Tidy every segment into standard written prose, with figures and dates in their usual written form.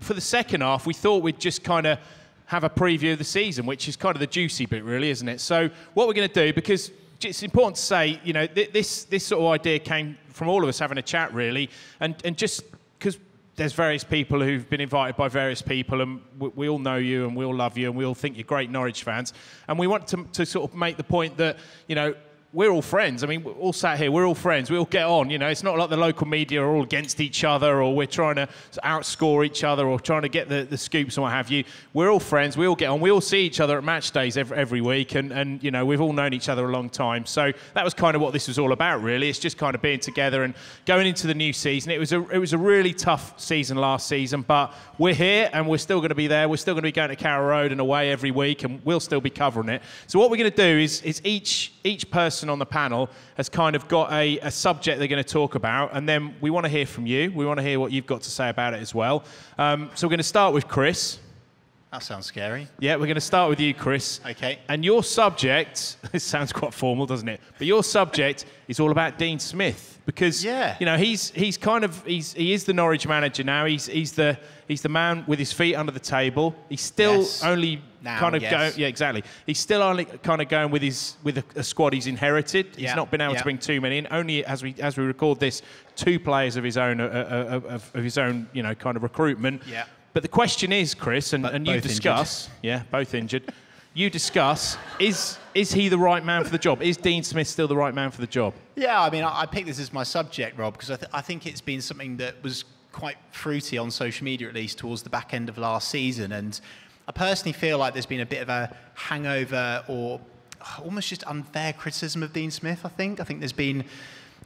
for the second half, we thought we'd just kind of have a preview of the season, which is kind of the juicy bit, really, isn't it? So what we're going to do, because it's important to say, you know, this sort of idea came from all of us having a chat, really, and just because there's various people who've been invited by various people, and we all know you, and we all love you, and we all think you're great Norwich fans, and we want to sort of make the point that, you know, we're all friends. I mean, we're all sat here, we're all friends, we all get on, you know. It's not like the local media are all against each other, or we're trying to outscore each other, or trying to get the scoops and what have you. We're all friends, we all get on, we all see each other at match days every week, and you know, we've all known each other a long time. So that was kind of what this was all about, really. It's just kind of being together and going into the new season. It was a really tough season last season, but we're here, and we're still going to be there. We're still going to be going to Carrow Road and away every week, and we'll still be covering it. So what we're going to do is each person on the panel has kind of got a subject they're going to talk about, and then we want to hear from you. We want to hear what you've got to say about it as well. So we're going to start with Chris. That sounds scary. Yeah, we're going to start with you, Chris. Okay. And your subject, it sounds quite formal, doesn't it? But your subject is all about Dean Smith, because you know, he is the Norwich manager now. He's the man with his feet under the table. He's still only going. Yeah, exactly. He's still only kind of going with a squad he's inherited. He's not been able to bring too many in. Only as we record this, 2 players of his own you know, kind of recruitment. Yeah. But the question is, Chris, and you discuss, both injured. You discuss, is he the right man for the job? Is Dean Smith still the right man for the job? Yeah, I mean, I picked this as my subject, Rob, because I think it's been something that was quite fruity on social media, at least towards the back end of last season. And I personally feel like there's been a bit of a hangover, or almost just unfair criticism of Dean Smith, I think. I think there's been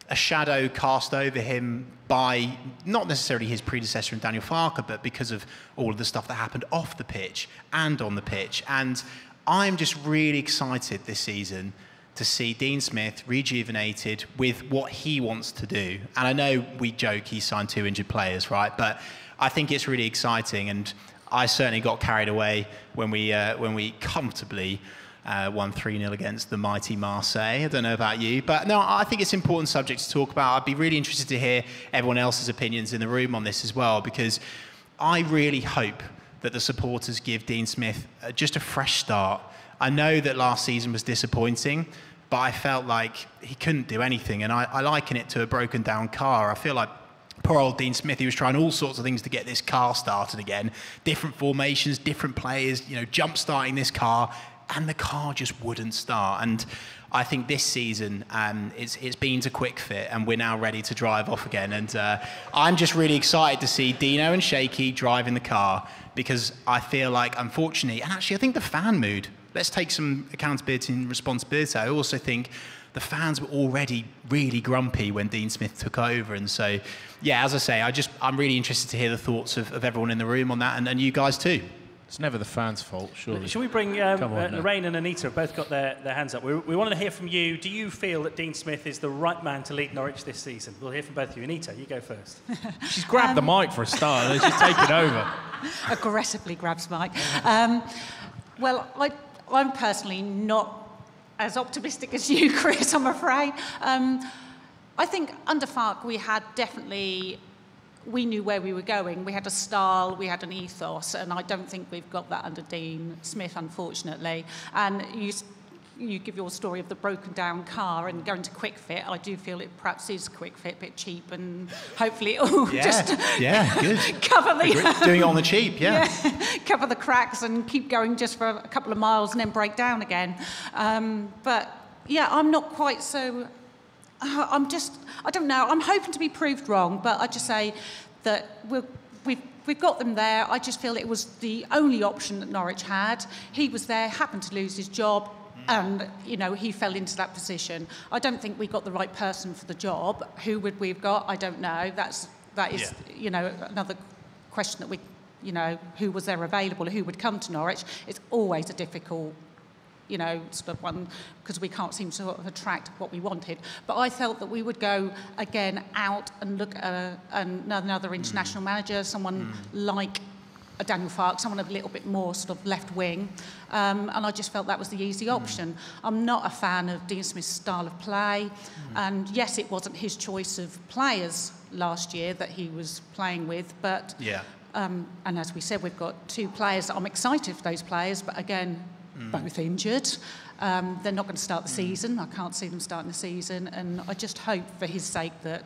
a shadow cast over him by not necessarily his predecessor in Daniel Farke, but because of all of the stuff that happened off the pitch and on the pitch. And I'm just really excited this season to see Dean Smith rejuvenated with what he wants to do. And I know we joke he signed 2 injured players, right? But I think it's really exciting, and I certainly got carried away when we comfortably won 3-0 against the mighty Marseille. I don't know about you, but no, I think it's an important subject to talk about. I'd be really interested to hear everyone else's opinions in the room on this as well, because I really hope that the supporters give Dean Smith just a fresh start. I know that last season was disappointing, but I felt like he couldn't do anything, and I liken it to a broken down car. I feel like poor old Dean Smith, he was trying all sorts of things to get this car started again. Different formations, different players, you know, jump-starting this car, and the car just wouldn't start. And I think this season, it's been to quick fit, and we're now ready to drive off again. And I'm just really excited to see Dino and Shaky driving the car, because I feel like, unfortunately, and actually I think the fan mood, let's take some accountability and responsibility. I also think the fans were already really grumpy when Dean Smith took over. And so, yeah, as I say, I'm really interested to hear the thoughts of everyone in the room on that, and you guys too. It's never the fans' fault, surely. Shall we bring Lorraine and Anita have both got their hands up. We want to hear from you. Do you feel that Dean Smith is the right man to lead Norwich this season? We'll hear from both of you. Anita, you go first. She's grabbed the mic for a start, and she's taken over. Aggressively grabs mic. Well, I'm personally not as optimistic as you, Chris, I'm afraid. I think under Farke we had we knew where we were going. We had a style, we had an ethos, and I don't think we've got that under Dean Smith, unfortunately. And you give your story of the broken down car and going to quick fit. I do feel it perhaps is quick fit, a bit cheap, and hopefully it will good. cover the... Doing it on the cheap, cover the cracks and keep going just for a couple of miles and then break down again. But yeah, I'm not quite so... I don't know. I'm hoping to be proved wrong, but I just say that we've got them there. I just feel it was the only option that Norwich had. He was there, happened to lose his job, and you know, he fell into that position. I don't think we got the right person for the job. Who would we have got? I don't know. That is you know, another question that who was there available? Who would come to Norwich? It's always a difficult, you know, sort of one, because we can't seem to sort of attract what we wanted. But I felt that we would go again out and look at another international manager, someone like a Daniel Farke, someone a little bit more sort of left wing, and I just felt that was the easy option. I'm not a fan of Dean Smith's style of play, and yes, it wasn't his choice of players last year that he was playing with, but And as we said, we've got 2 players. I'm excited for those players, but again, both injured. They're not going to start the season. I can't see them starting the season. And I just hope for his sake that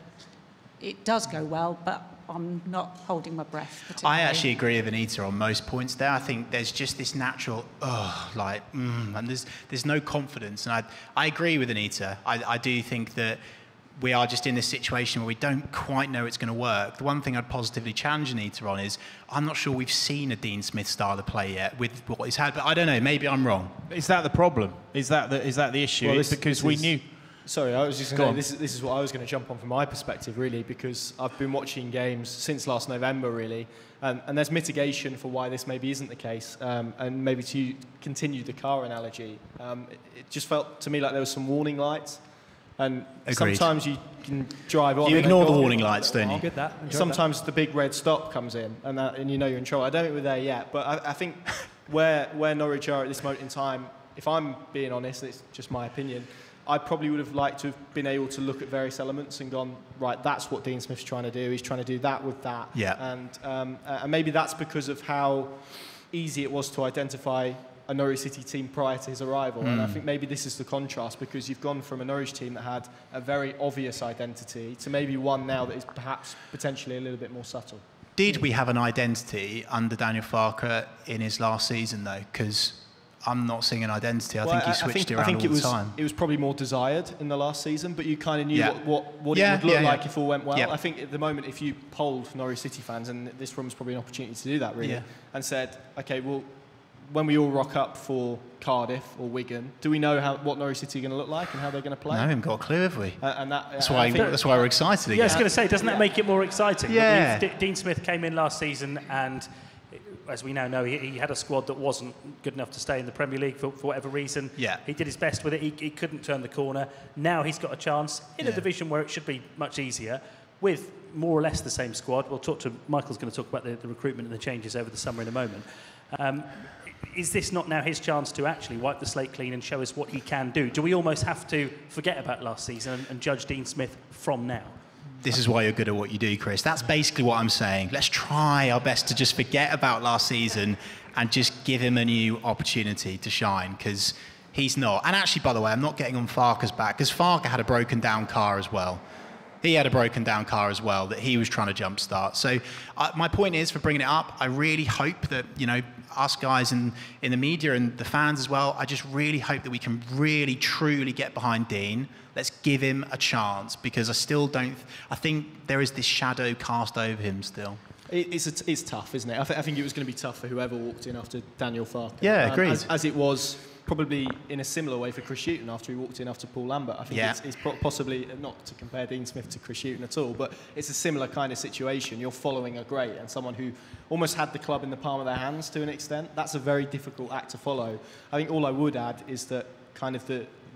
it does go well, but I'm not holding my breath particularly. I actually agree with Anita on most points there. I think there's just this natural, and there's no confidence. And I agree with Anita. I do think that we are just in this situation where we don't quite know it's going to work. The one thing I'd positively challenge Anita on is I'm not sure we've seen a Dean Smith style of play yet with what he's had, but I don't know, maybe I'm wrong. Is that the problem? Is that the issue? Well, because we knew... Sorry, I was just going to say, this is what I was going to jump on from my perspective, really, because I've been watching games since last November, really, and there's mitigation for why this maybe isn't the case. And maybe to continue the car analogy, it just felt to me like there was some warning lights. And Agreed. Sometimes you can drive on. You ignore the warning lights, don't you? Good that. Sometimes the big red stop comes in, and you know you're in trouble. I don't think we're there yet, but I think where Norwich are at this moment in time, if I'm being honest, and it's just my opinion, I probably would have liked to have been able to look at various elements and gone, right, that's what Dean Smith's trying to do. He's trying to do that with that. Yeah. And maybe that's because of how easy it was to identify a Norwich City team prior to his arrival. And I think maybe this is the contrast, because you've gone from a Norwich team that had a very obvious identity to maybe one now that is perhaps potentially a little bit more subtle. Did we have an identity under Daniel Farke in his last season, though? Because I'm not seeing an identity. I think he switched it around all the time. It was probably more desired in the last season, but you kind of knew what it would look like if all went well. I think at the moment, if you polled Norwich City fans, and this room's probably an opportunity to do that, really, and said, OK, well, when we all rock up for Cardiff or Wigan, do we know what Norwich City are going to look like and how they're going to play? No, we haven't got a clue, have we? That's why we're excited again. Yeah, I was going to say, doesn't that make it more exciting? Yeah. Dean Smith came in last season, and as we now know, he had a squad that wasn't good enough to stay in the Premier League for whatever reason. Yeah. He did his best with it. He couldn't turn the corner. Now he's got a chance in a division where it should be much easier, with more or less the same squad. Michael's going to talk about the recruitment and the changes over the summer in a moment. Is this not now his chance to actually wipe the slate clean and show us what he can do? Do we almost have to forget about last season and judge Dean Smith from now? This is why you're good at what you do, Chris. That's basically what I'm saying. Let's try our best to just forget about last season and just give him a new opportunity to shine, because he's not. And actually, by the way, I'm not getting on Farke's back, because Farke had a broken down car as well. He had a broken down car as well that he was trying to jumpstart. So my point is, for bringing it up, I really hope that, us guys in the media and the fans as well, I just really hope that we can really, truly get behind Dean. Let's give him a chance, because I think there is this shadow cast over him still. It's tough, isn't it? I think it was going to be tough for whoever walked in after Daniel Farke. Yeah, agreed. As it was probably in a similar way for Chris Hughton after he walked in after Paul Lambert. I think it's possibly, not to compare Dean Smith to Chris Hughton at all, but it's a similar kind of situation. You're following a great and someone who almost had the club in the palm of their hands to an extent. That's a very difficult act to follow. I think all I would add is that kind of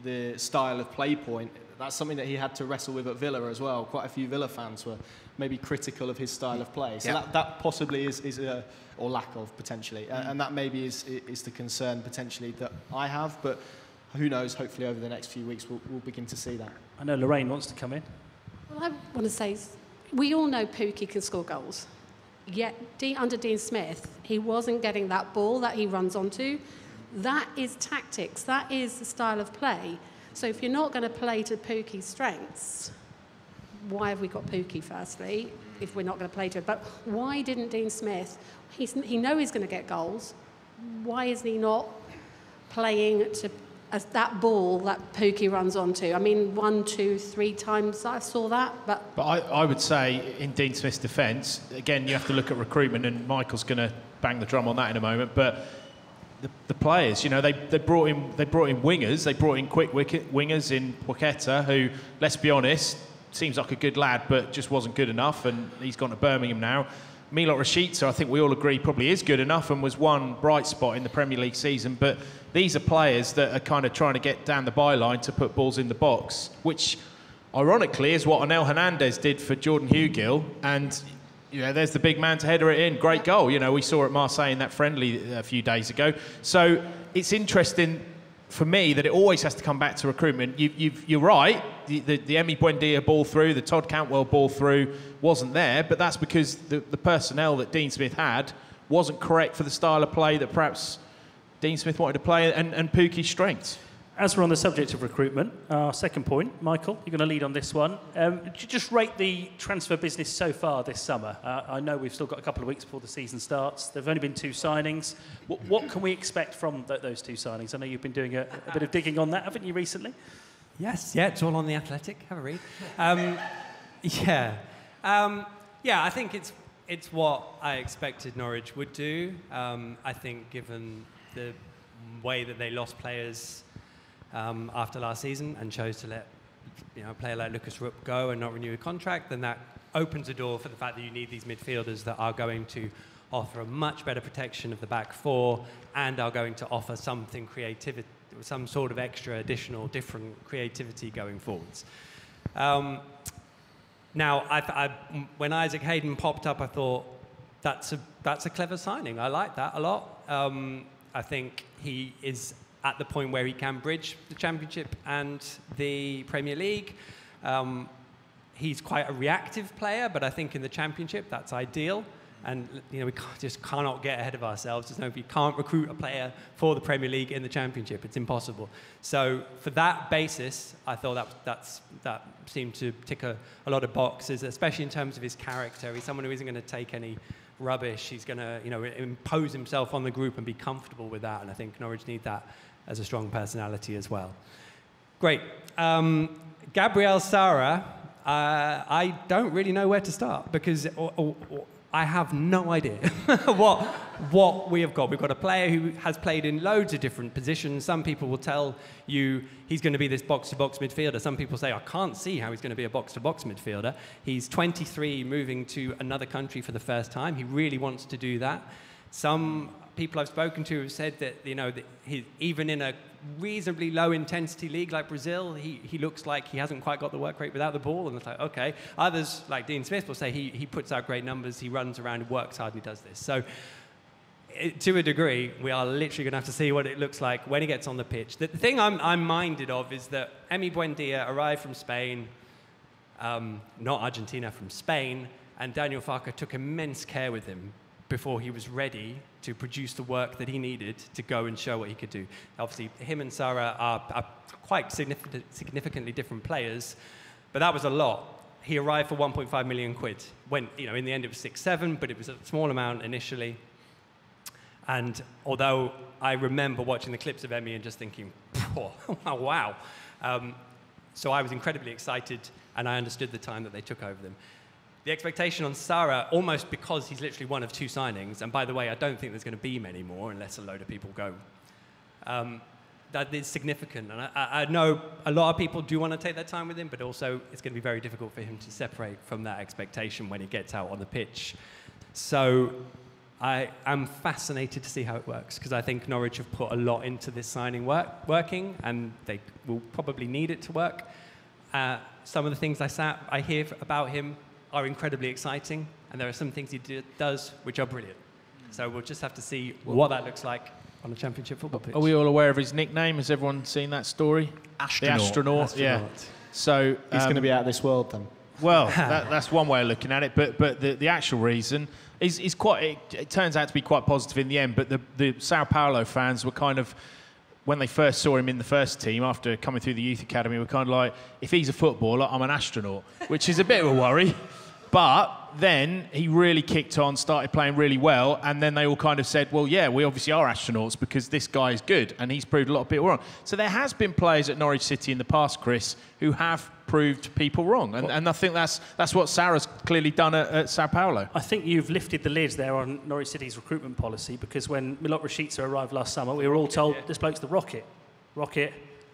the style of play point, that's something that he had to wrestle with at Villa as well. Quite a few Villa fans were maybe critical of his style of play. So that possibly is or lack of, potentially. And that maybe is the concern, potentially, that I have. But who knows, hopefully over the next few weeks we'll begin to see that. I know Lorraine wants to come in. Well, I want to say, we all know Pookie can score goals. Yet, under Dean Smith, he wasn't getting that ball that he runs onto. That is tactics. That is the style of play. So if you're not going to play to Pookie's strengths, why have we got Pookie, firstly, if we're not going to play to it? But why didn't Dean Smith, he knows he's going to get goals, why is he not playing to that ball that Pookie runs onto? I mean, 1, 2, 3 times I saw that, but I would say, in Dean Smith's defence, again, you have to look at recruitment, and Michael's going to bang the drum on that in a moment, but the players, they brought in wingers, they brought in quick wingers in Paqueta, who, let's be honest, seems like a good lad, but just wasn't good enough, and he's gone to Birmingham now. Milot Rashica, I think we all agree, probably is good enough and was one bright spot in the Premier League season, but these are players that are kind of trying to get down the byline to put balls in the box, which, ironically, is what Anel Hernandez did for Jordan Hugill, and there's the big man to header it in. Great goal. We saw at Marseille in that friendly a few days ago. So it's interesting for me, that it always has to come back to recruitment. You're right. The Emi Buendia ball through, the Todd Cantwell ball through wasn't there, but that's because the personnel that Dean Smith had wasn't correct for the style of play that perhaps Dean Smith wanted to play and Pukki's strengths. As we're on the subject of recruitment, our second point, Michael, you're going to lead on this one. Just rate the transfer business so far this summer. I know we've still got a couple of weeks before the season starts. There have only been 2 signings. What can we expect from those 2 signings? I know you've been doing a bit of digging on that, haven't you, recently? Yes, yeah, it's all on The Athletic. Have a read. I think it's what I expected Norwich would do. I think given the way that they lost players after last season and chose to let a player like Lucas Rupp go and not renew a contract, then that opens a door for the fact that you need these midfielders that are going to offer a much better protection of the back four and are going to offer something creativity, some sort of extra, additional, different creativity going forwards. Now, when Isaac Hayden popped up, I thought that's a clever signing. I like that a lot. I think he is at the point where he can bridge the Championship and the Premier League. He's quite a reactive player, but I think in the Championship that's ideal. And we cannot get ahead of ourselves. You can't recruit a player for the Premier League in the Championship. It's impossible. So for that basis, I thought that seemed to tick a lot of boxes, especially in terms of his character. He's someone who isn't going to take any rubbish. He's going to impose himself on the group and be comfortable with that. And I think Norwich need that as a strong personality as well. Great. Gabriel Sara, I don't really know where to start because I have no idea what we have got. We've got a player who has played in loads of different positions. Some people will tell you he's going to be this box-to-box midfielder. Some people say, I can't see how he's going to be a box-to-box midfielder. He's 23, moving to another country for the first time. He really wants to do that. Some people I've spoken to have said that, that even in a reasonably low-intensity league like Brazil, he looks like he hasn't quite got the work rate without the ball, and it's like, okay. Others, like Dean Smith, will say he puts out great numbers, he runs around, works hard, and he does this. So, to a degree, we are literally going to have to see what it looks like when he gets on the pitch. The thing I'm minded of is that Emi Buendia arrived from Spain, not Argentina, from Spain, and Daniel Farke took immense care with him before he was ready to produce the work that he needed to go and show what he could do. Obviously, him and Sara are quite significantly different players, but that was a lot. He arrived for 1.5 million quid. When, in the end it was 6-7, but it was a small amount initially. And although I remember watching the clips of Emi and just thinking, oh, wow. So I was incredibly excited, and I understood the time that they took over them. The expectation on Sara, almost because he's literally one of 2 signings, and by the way, I don't think there's going to be many more unless a load of people go, that is significant. And I know a lot of people do want to take their time with him, but also it's going to be very difficult for him to separate from that expectation when he gets out on the pitch. So I am fascinated to see how it works, because I think Norwich have put a lot into this signing working, and they will probably need it to work. Some of the things I hear about him are incredibly exciting, and there are some things he does which are brilliant. So we'll just have to see what that looks like on a Championship football pitch. Are we all aware of his nickname? Has everyone seen that story? Astronaut. The astronaut. Yeah. So he's going to be out of this world then. Well, that's one way of looking at it, but the actual reason is quite. It turns out to be quite positive in the end. But the Sao Paulo fans were kind of, when they first saw him in the first team after coming through the youth academy, were kind of like, if he's a footballer, I'm an astronaut, which is a bit of a worry. But then he really kicked on, started playing really well, and then they all kind of said, well, yeah, we obviously are astronauts because this guy is good, and he's proved a lot of people wrong. So there has been players at Norwich City in the past, Chris, who have proved people wrong, and I think that's what Sarah's clearly done at Sao Paulo. I think you've lifted the lid there on Norwich City's recruitment policy, because when Milot Rashica arrived last summer, we were all told this bloke's the rocket,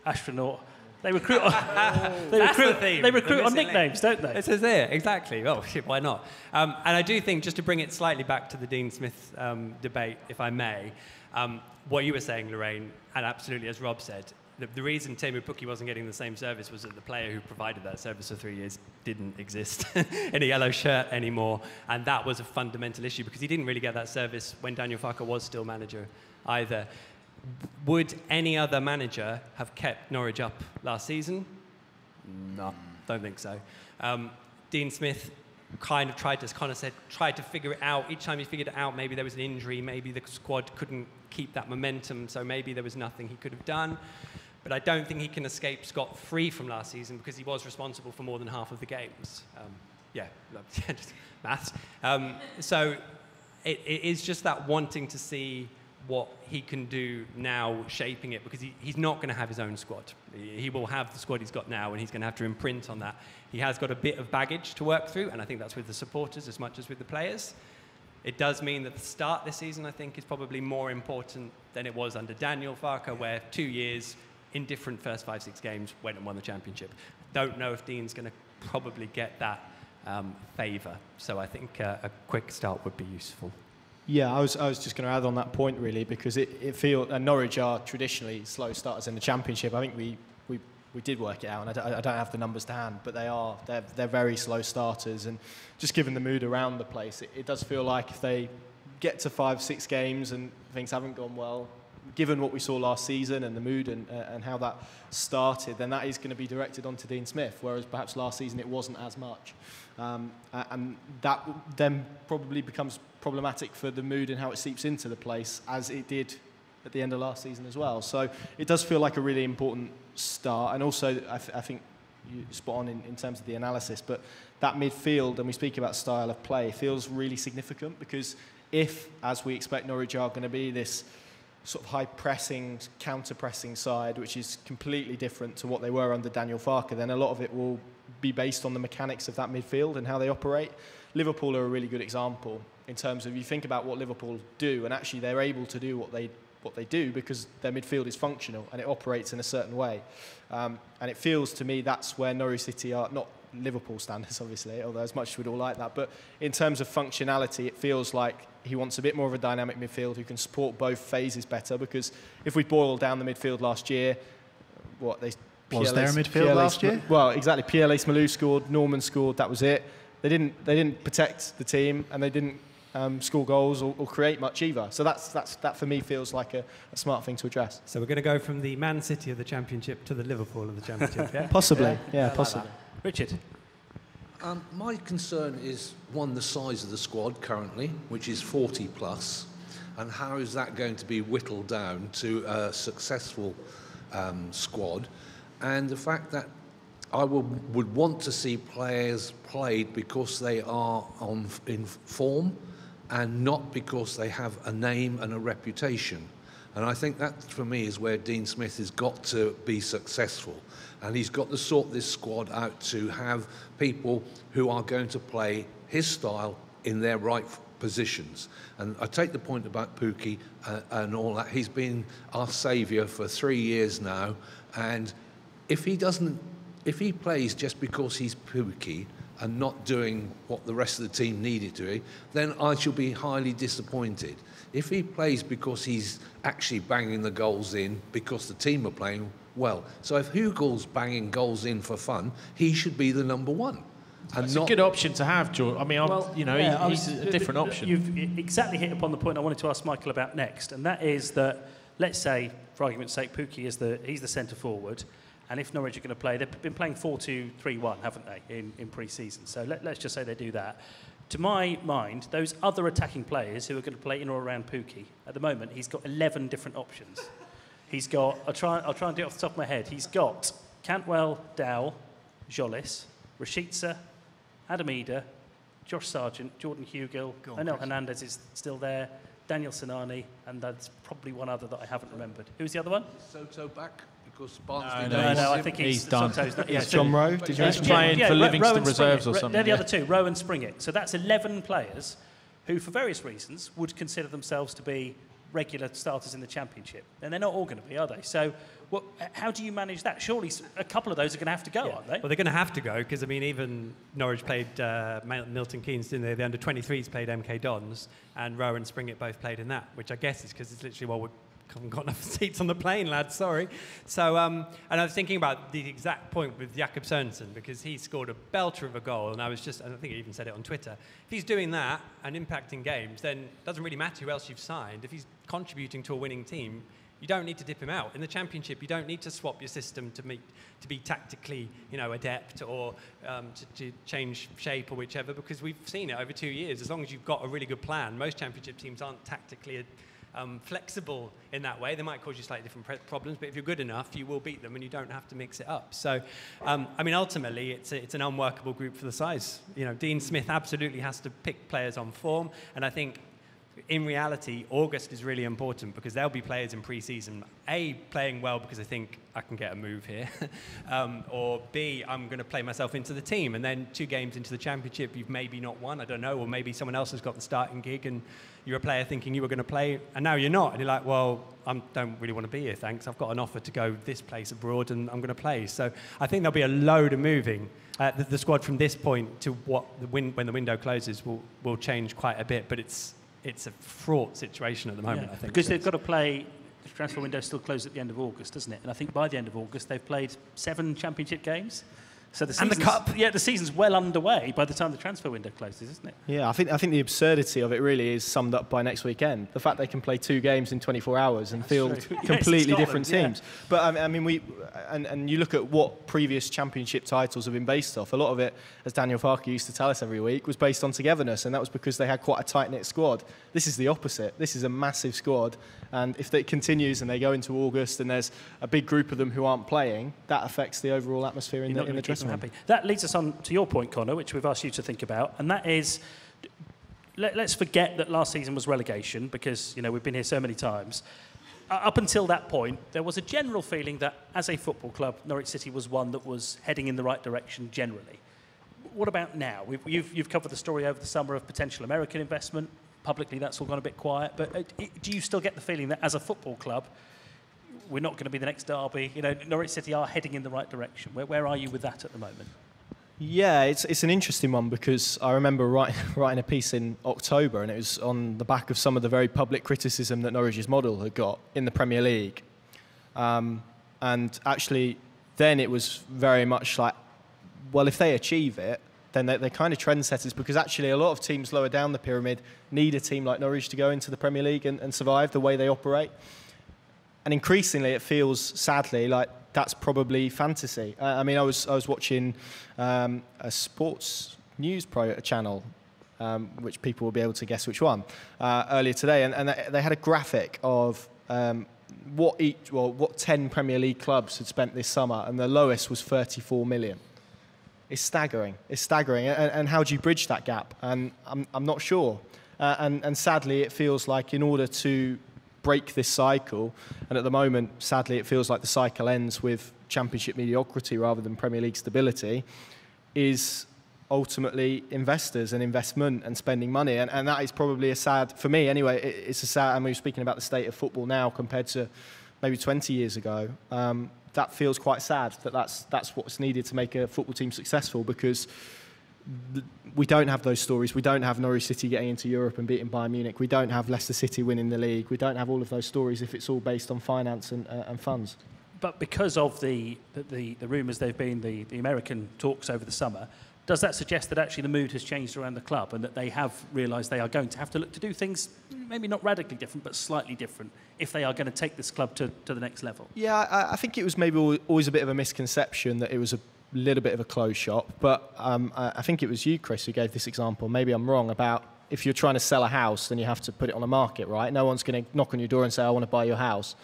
astronaut. They recruit on nicknames, don't they? It says there, exactly. Oh, shit, why not? And I do think, just to bring it slightly back to the Dean Smith debate, if I may, what you were saying, Lorraine, and absolutely as Rob said, the reason Teemu Pukki wasn't getting the same service was that the player who provided that service for 3 years didn't exist in a yellow shirt anymore, and that was a fundamental issue because he didn't really get that service when Daniel Farke was still manager either. Would any other manager have kept Norwich up last season? No, don't think so. Dean Smith kind of tried to figure it out. Each time he figured it out, maybe there was an injury, maybe the squad couldn't keep that momentum, so maybe there was nothing he could have done. But I don't think he can escape scot-free from last season because he was responsible for more than half of the games. Just maths. So it is just that wanting to see what he can do now, shaping it, because he's not going to have his own squad. He will have the squad he's got now, and he's going to have to imprint on that. He has got a bit of baggage to work through, and I think that's with the supporters as much as with the players. It does mean that the start this season, I think, is probably more important than it was under Daniel Farke, where 2 years in different first 5-6 games went and won the championship. Don't know if Dean's going to probably get that favour. So I think a quick start would be useful. Yeah, I was just going to add on that point, really, because it feels, and Norwich are traditionally slow starters in the Championship. I think we did work it out, and I don't have the numbers to hand, but they're very slow starters, and just given the mood around the place, it does feel like if they get to 5-6 games and things haven't gone well, given what we saw last season and the mood and how that started, then that is going to be directed onto Dean Smith, whereas perhaps last season it wasn't as much. And that then probably becomes problematic for the mood and how it seeps into the place, as it did at the end of last season as well. So it does feel like a really important start. And also, I think you're spot on in terms of the analysis, but that midfield, and we speak about style of play, feels really significant, because if, as we expect Norwich are going to be, this sort of high-pressing, counter-pressing side, which is completely different to what they were under Daniel Farke, then a lot of it will be based on the mechanics of that midfield and how they operate. Liverpool are a really good example in terms of, you think about what Liverpool do, and actually they're able to do what they do because their midfield is functional and it operates in a certain way. And it feels to me that's where Norwich City are, not Liverpool standards obviously, although as much as we'd all like that, but in terms of functionality, it feels like he wants a bit more of a dynamic midfield who can support both phases better, because if we boil down the midfield last year, was there a midfield last year? Well, exactly. PLA Smalou scored, Norman scored, that was it. They didn't protect the team, and they didn't score goals or create much either. So that for me feels like a smart thing to address. So we're going to go from the Man City of the Championship to the Liverpool of the Championship, yeah? Possibly, yeah, possibly. Richard? My concern is, one, the size of the squad currently, which is 40 plus, and how is that going to be whittled down to a successful squad, and the fact that I would want to see players played because they are in form and not because they have a name and a reputation. And I think that, for me, is where Dean Smith has got to be successful. And he's got to sort this squad out to have people who are going to play his style in their right positions. And I take the point about Pukki and all that. He's been our saviour for 3 years now. And if he plays just because he's Pukki and not doing what the rest of the team needed to do, then I shall be highly disappointed. If he plays because he's actually banging the goals in because the team are playing well. So if Hugel's banging goals in for fun, he should be the number one. And it's a good option to have, George. I mean, he's a different option. You've exactly hit upon the point I wanted to ask Michael about next, and that is that, let's say, for argument's sake, Pukki he's the centre forward, and if Norwich are going to play, they've been playing 4-2-3-1, haven't they, in pre-season? So let's just say they do that. To my mind, those other attacking players who are going to play in or around Pukki, at the moment, he's got 11 different options. He's got, I'll try and do it off the top of my head, he's got Cantwell, Dow, Jolis, Rashica, Adam Eder, Josh Sargent, Jordan Hugill, Anel Hernandez is still there, Daniel Sinani, and there's probably one other that I haven't remembered. Who's the other one? Soto back? Because Barnsley no, I think he's done. He's John Rowe? He's playing for Livingston Reserves or something. They're the other two, Rowe and Springett. So that's 11 players who, for various reasons, would consider themselves to be regular starters in the Championship. And they're not all going to be, are they? So how do you manage that? Surely a couple of those are going to have to go, aren't they? Well, they're going to have to go, because, I mean, even Norwich played Milton Keynes, didn't they? The under-23s played MK Dons, and Rowe and Springett both played in that, which I guess is because it's literally, haven't got enough seats on the plane, lads, sorry. So, and I was thinking about the exact point with Jakob Sørensen, because he scored a belter of a goal, and I think he even said it on Twitter. If he's doing that and impacting games, then it doesn't really matter who else you've signed. If he's contributing to a winning team, you don't need to dip him out. In the Championship, you don't need to swap your system to be tactically, adept or to change shape or whichever, because we've seen it over 2 years. As long as you've got a really good plan, most Championship teams aren't tactically flexible in that way. They might cause you slightly different problems, but if you're good enough, you will beat them, and you don't have to mix it up. So, ultimately, it's an unworkable group for the size. Dean Smith absolutely has to pick players on form, and I think in reality, August is really important because there'll be players in pre-season, A, playing well because I think I can get a move here, or B, I'm going to play myself into the team, and then 2 games into the Championship, you've maybe not won, I don't know, or maybe someone else has got the starting gig and you're a player thinking you were going to play, and now you're not, and you're like, well, I don't really want to be here, thanks. I've got an offer to go this place abroad, and I'm going to play. So I think there'll be a load of moving. The squad from this point to when the window closes will change quite a bit, but it's a fraught situation at the moment, I think. Because they've got to play, the transfer window still closed at the end of August, doesn't it? And I think by the end of August, they've played 7 Championship games. So the cup. Yeah, the season's well underway by the time the transfer window closes, isn't it? Yeah, I think the absurdity of it really is summed up by next weekend. The fact they can play 2 games in 24 hours and field completely different teams. Yeah. But I mean, and you look at what previous Championship titles have been based off. A lot of it, as Daniel Farke used to tell us every week, was based on togetherness, and that was because they had quite a tight-knit squad. This is the opposite. This is a massive squad, and if it continues and they go into August and there's a big group of them who aren't playing, that affects the overall atmosphere in the dressing room. Happy. That leads us on to your point, Connor, which we've asked you to think about, and that is, let's forget that last season was relegation, because we've been here so many times. Up until that point, there was a general feeling that as a football club, Norwich City was one that was heading in the right direction generally. What about now? You've covered the story over the summer of potential American investment. Publicly, that's all gone a bit quiet, but do you still get the feeling that as a football club, we're not going to be the next Derby? Norwich City are heading in the right direction. Where are you with that at the moment? Yeah, it's an interesting one, because I remember writing a piece in October, and it was on the back of some of the very public criticism that Norwich's model had got in the Premier League. And actually, then it was very much like, well, if they achieve it, then they're kind of trendsetters, because actually a lot of teams lower down the pyramid need a team like Norwich to go into the Premier League and survive the way they operate. And increasingly, it feels, sadly, like that's probably fantasy. I was watching a sports news channel, which people will be able to guess which one, earlier today, and they had a graphic of what 10 Premier League clubs had spent this summer, and the lowest was 34 million. It's staggering. It's staggering. And how do you bridge that gap? And I'm not sure. And sadly, it feels like in order to break this cycle, and at the moment, sadly, it feels like the cycle ends with Championship mediocrity rather than Premier League stability, is ultimately investors and investment and spending money. And that is probably a sad, for me anyway, it's a sad, and we're speaking about the state of football now compared to maybe 20 years ago. That feels quite sad, that's what's needed to make a football team successful, because we don't have those stories. We don't have Norwich City getting into Europe and beating Bayern Munich. We don't have Leicester City winning the league. We don't have all of those stories if it's all based on finance and funds. But because of the rumours they've been, the American talks over the summer, does that suggest that actually the mood has changed around the club, and that they have realised they are going to have to look to do things maybe not radically different, but slightly different, if they are going to take this club to the next level? Yeah, I think it was maybe always a bit of a misconception that it was a little bit of a closed shop, but I think it was you, Chris, who gave this example. Maybe I'm wrong about if you're trying to sell a house, then you have to put it on the market, right? No one's going to knock on your door and say, I want to buy your house.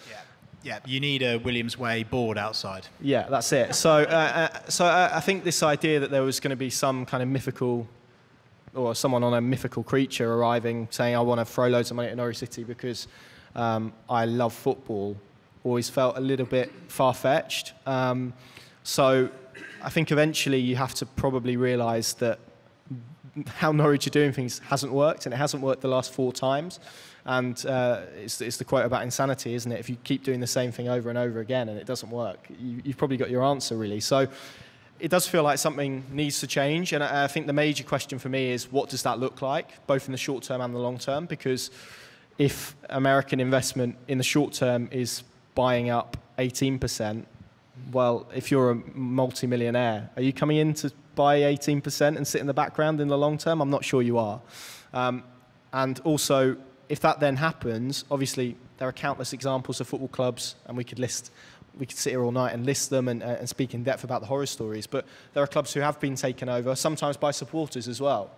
Yeah, you need a Williams Way board outside. Yeah, that's it. So I think this idea that there was going to be some kind of mythical, or someone on a mythical creature arriving saying, I want to throw loads of money at Norwich City because I love football, always felt a little bit far-fetched. So I think eventually you have to probably realise that how Norwich are doing things hasn't worked, and it hasn't worked the last 4 times. And it's the quote about insanity, isn't it? If you keep doing the same thing over and over again and it doesn't work, you've probably got your answer, really. So it does feel like something needs to change. And I think the major question for me is, what does that look like, both in the short term and the long term? Because if American investment in the short term is buying up 18%, well, if you're a multi-millionaire, are you coming in to buy 18% and sit in the background in the long term? I'm not sure you are. And also, if that then happens, obviously there are countless examples of football clubs, and we could sit here all night and list them and speak in depth about the horror stories, but there are clubs who have been taken over, sometimes by supporters as well,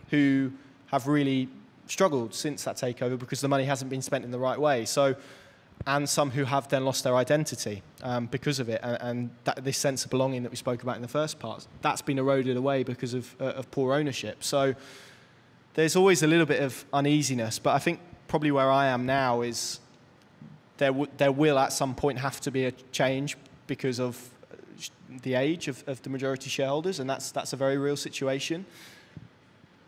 who have really struggled since that takeover because the money hasn't been spent in the right way. So, and some who have then lost their identity because of it, and this sense of belonging that we spoke about in the first part, that's been eroded away because of poor ownership. So there's always a little bit of uneasiness, but I think probably where I am now is there will at some point have to be a change because of the age of the majority shareholders, and that's a very real situation.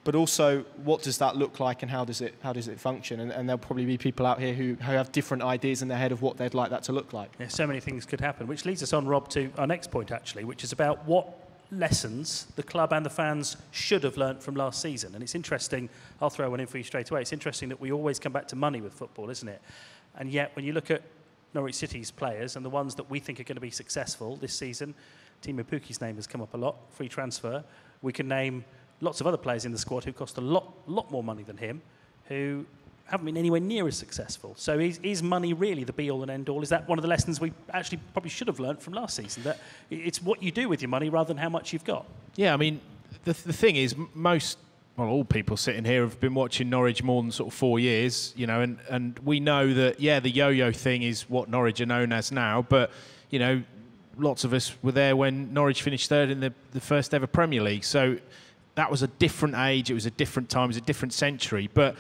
But also, what does that look like, and how does it function? And there'll probably be people out here who have different ideas in their head of what they'd like that to look like. Yeah, so many things could happen, which leads us on, Rob, to our next point, actually, which is about what lessons the club and the fans should have learnt from last season. And it's interesting, I'll throw one in for you straight away, it's interesting that we always come back to money with football, isn't it? And yet, when you look at Norwich City's players and the ones that we think are going to be successful this season, Timo Pukki's name has come up a lot, free transfer. We can name lots of other players in the squad who cost a lot more money than him, who haven't been anywhere near as successful. So is money really the be-all and end-all? Is that one of the lessons we actually probably should have learnt from last season, that it's what you do with your money rather than how much you've got? Yeah, I mean, the thing is, all people sitting here have been watching Norwich more than sort of 4 years, you know, and we know that, yeah, the yo-yo thing is what Norwich are known as now, but, you know, lots of us were there when Norwich finished third in the first ever Premier League. So that was a different age, it was a different time, it was a different century. But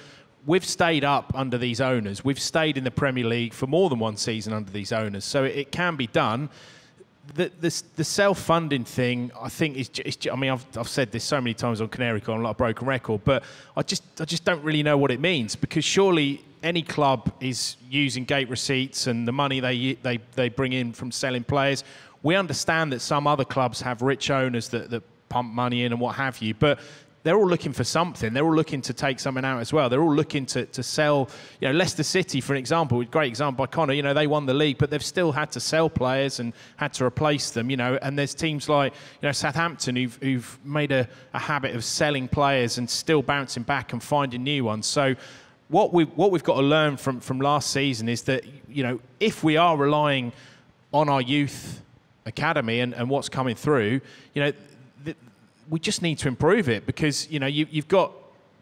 we've stayed up under these owners. We've stayed in the Premier League for more than one season under these owners. So it can be done. The self-funding thing, I think, is I mean, I've said this so many times on Canary Con, a lot of broken record, but I just don't really know what it means, because surely any club is using gate receipts and the money they bring in from selling players. We understand that some other clubs have rich owners that pump money in and what have you, but they're all looking for something. They're all looking to take something out as well. They're all looking to sell. You know, Leicester City, for an example, a great example by Connor. You know, they won the league, but they've still had to sell players and had to replace them. You know, and there's teams like, you know, Southampton who've made a habit of selling players and still bouncing back and finding new ones. So what we've got to learn from last season is that, you know, if we are relying on our youth academy and what's coming through, you know, we just need to improve it, because, you know, you've got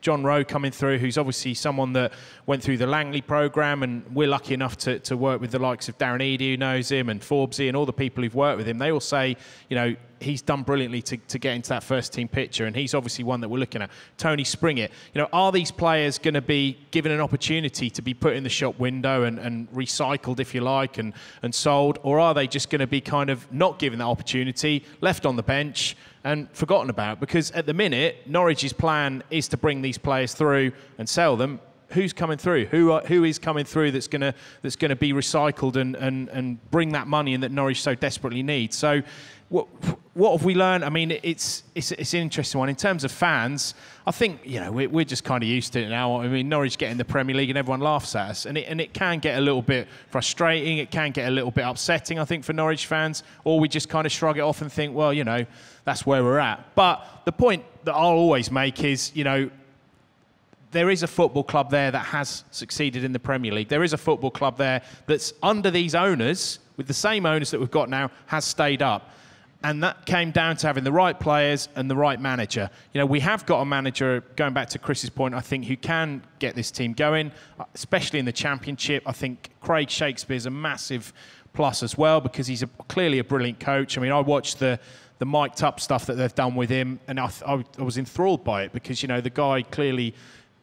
John Rowe coming through, who's obviously someone that went through the Langley programme, and we're lucky enough to work with the likes of Darren Eady, who knows him, and Forbesy, and all the people who've worked with him. They all say, you know, he's done brilliantly to get into that first team picture, and he's obviously one that we're looking at. Tony Springett. You know, are these players going to be given an opportunity to be put in the shop window and recycled, if you like, and sold, or are they just going to be kind of not given that opportunity, left on the bench and forgotten about? Because at the minute, Norwich's plan is to bring these players through and sell them. Who's coming through? Who is coming through that's going to be recycled and bring that money in that Norwich so desperately needs? So what have we learned? I mean, it's an interesting one. In terms of fans, I think, you know, we're just kind of used to it now. I mean, Norwich get in the Premier League and everyone laughs at us, and it can get a little bit frustrating. It can get a little bit upsetting, I think, for Norwich fans, or we just kind of shrug it off and think, well, you know, that's where we're at. But the point that I'll always make is, you know, there is a football club there that has succeeded in the Premier League. There is a football club there that's under these owners, with the same owners that we've got now, has stayed up. And that came down to having the right players and the right manager. You know, we have got a manager, going back to Chris's point, I think, who can get this team going, especially in the Championship. I think Craig Shakespeare's a massive plus as well, because he's clearly a brilliant coach. I mean, I watched the mic'd up stuff that they've done with him, and I was enthralled by it, because, you know, the guy clearly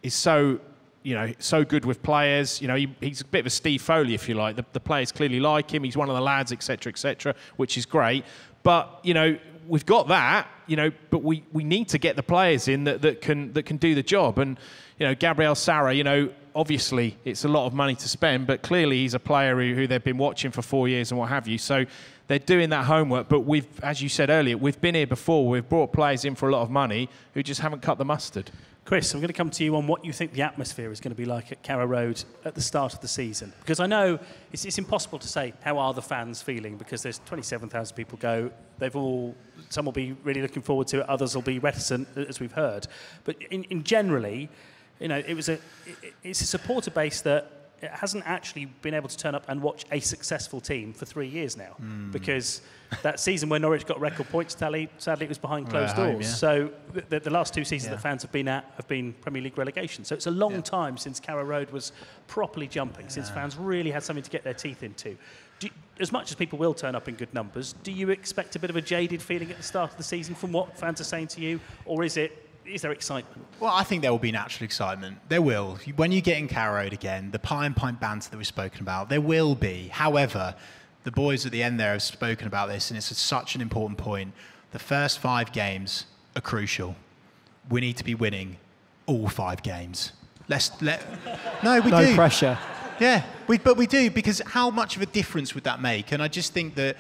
is so good with players. You know, he's a bit of a Steve Foley, if you like. The players clearly like him. He's one of the lads, etc., which is great. But, you know, we've got that, you know, but we need to get the players in that can do the job. And, you know, Gabriel Sara, you know, obviously it's a lot of money to spend, but clearly he's a player who they've been watching for 4 years and what have you. So they're doing that homework. But as you said earlier, we've been here before. We've brought players in for a lot of money who just haven't cut the mustard. Chris, I'm going to come to you on what you think the atmosphere is going to be like at Carrow Road at the start of the season. Because I know it's impossible to say how are the fans feeling, because there's 27,000 people go. Some will be really looking forward to it, others will be reticent, as we've heard. But in generally, it's a supporter base that it hasn't actually been able to turn up and watch a successful team for 3 years now. Because that season when Norwich got record points tally, sadly it was behind closed doors. Yeah. So the last 2 seasons that fans have been at have been Premier League relegation. So it's a long time since Carrow Road was properly jumping, since fans really had something to get their teeth into. As much as people will turn up in good numbers, do you expect a bit of a jaded feeling at the start of the season from what fans are saying to you, or is there excitement? Well, I think there will be natural excitement. There will. When you get in Carrow Road again, the pie and pint banter that we've spoken about, there will be. However, the boys at the end there have spoken about this, and it's such an important point. The first 5 games are crucial. We need to be winning all 5 games. No, we do. No pressure. Yeah, but we do, because how much of a difference would that make? And I just think that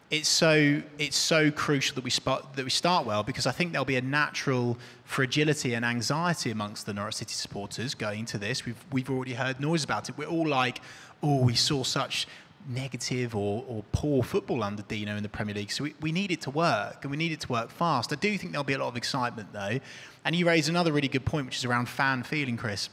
it's so crucial that we start well, because I think there'll be a natural fragility and anxiety amongst the Norwich City supporters going into this. We've already heard noise about it. We're all like, we saw such negative or poor football under Dino in the Premier League, so we need it to work, and we need it to work fast. I do think there'll be a lot of excitement though, and you raise another really good point, which is around fan feeling, Chris.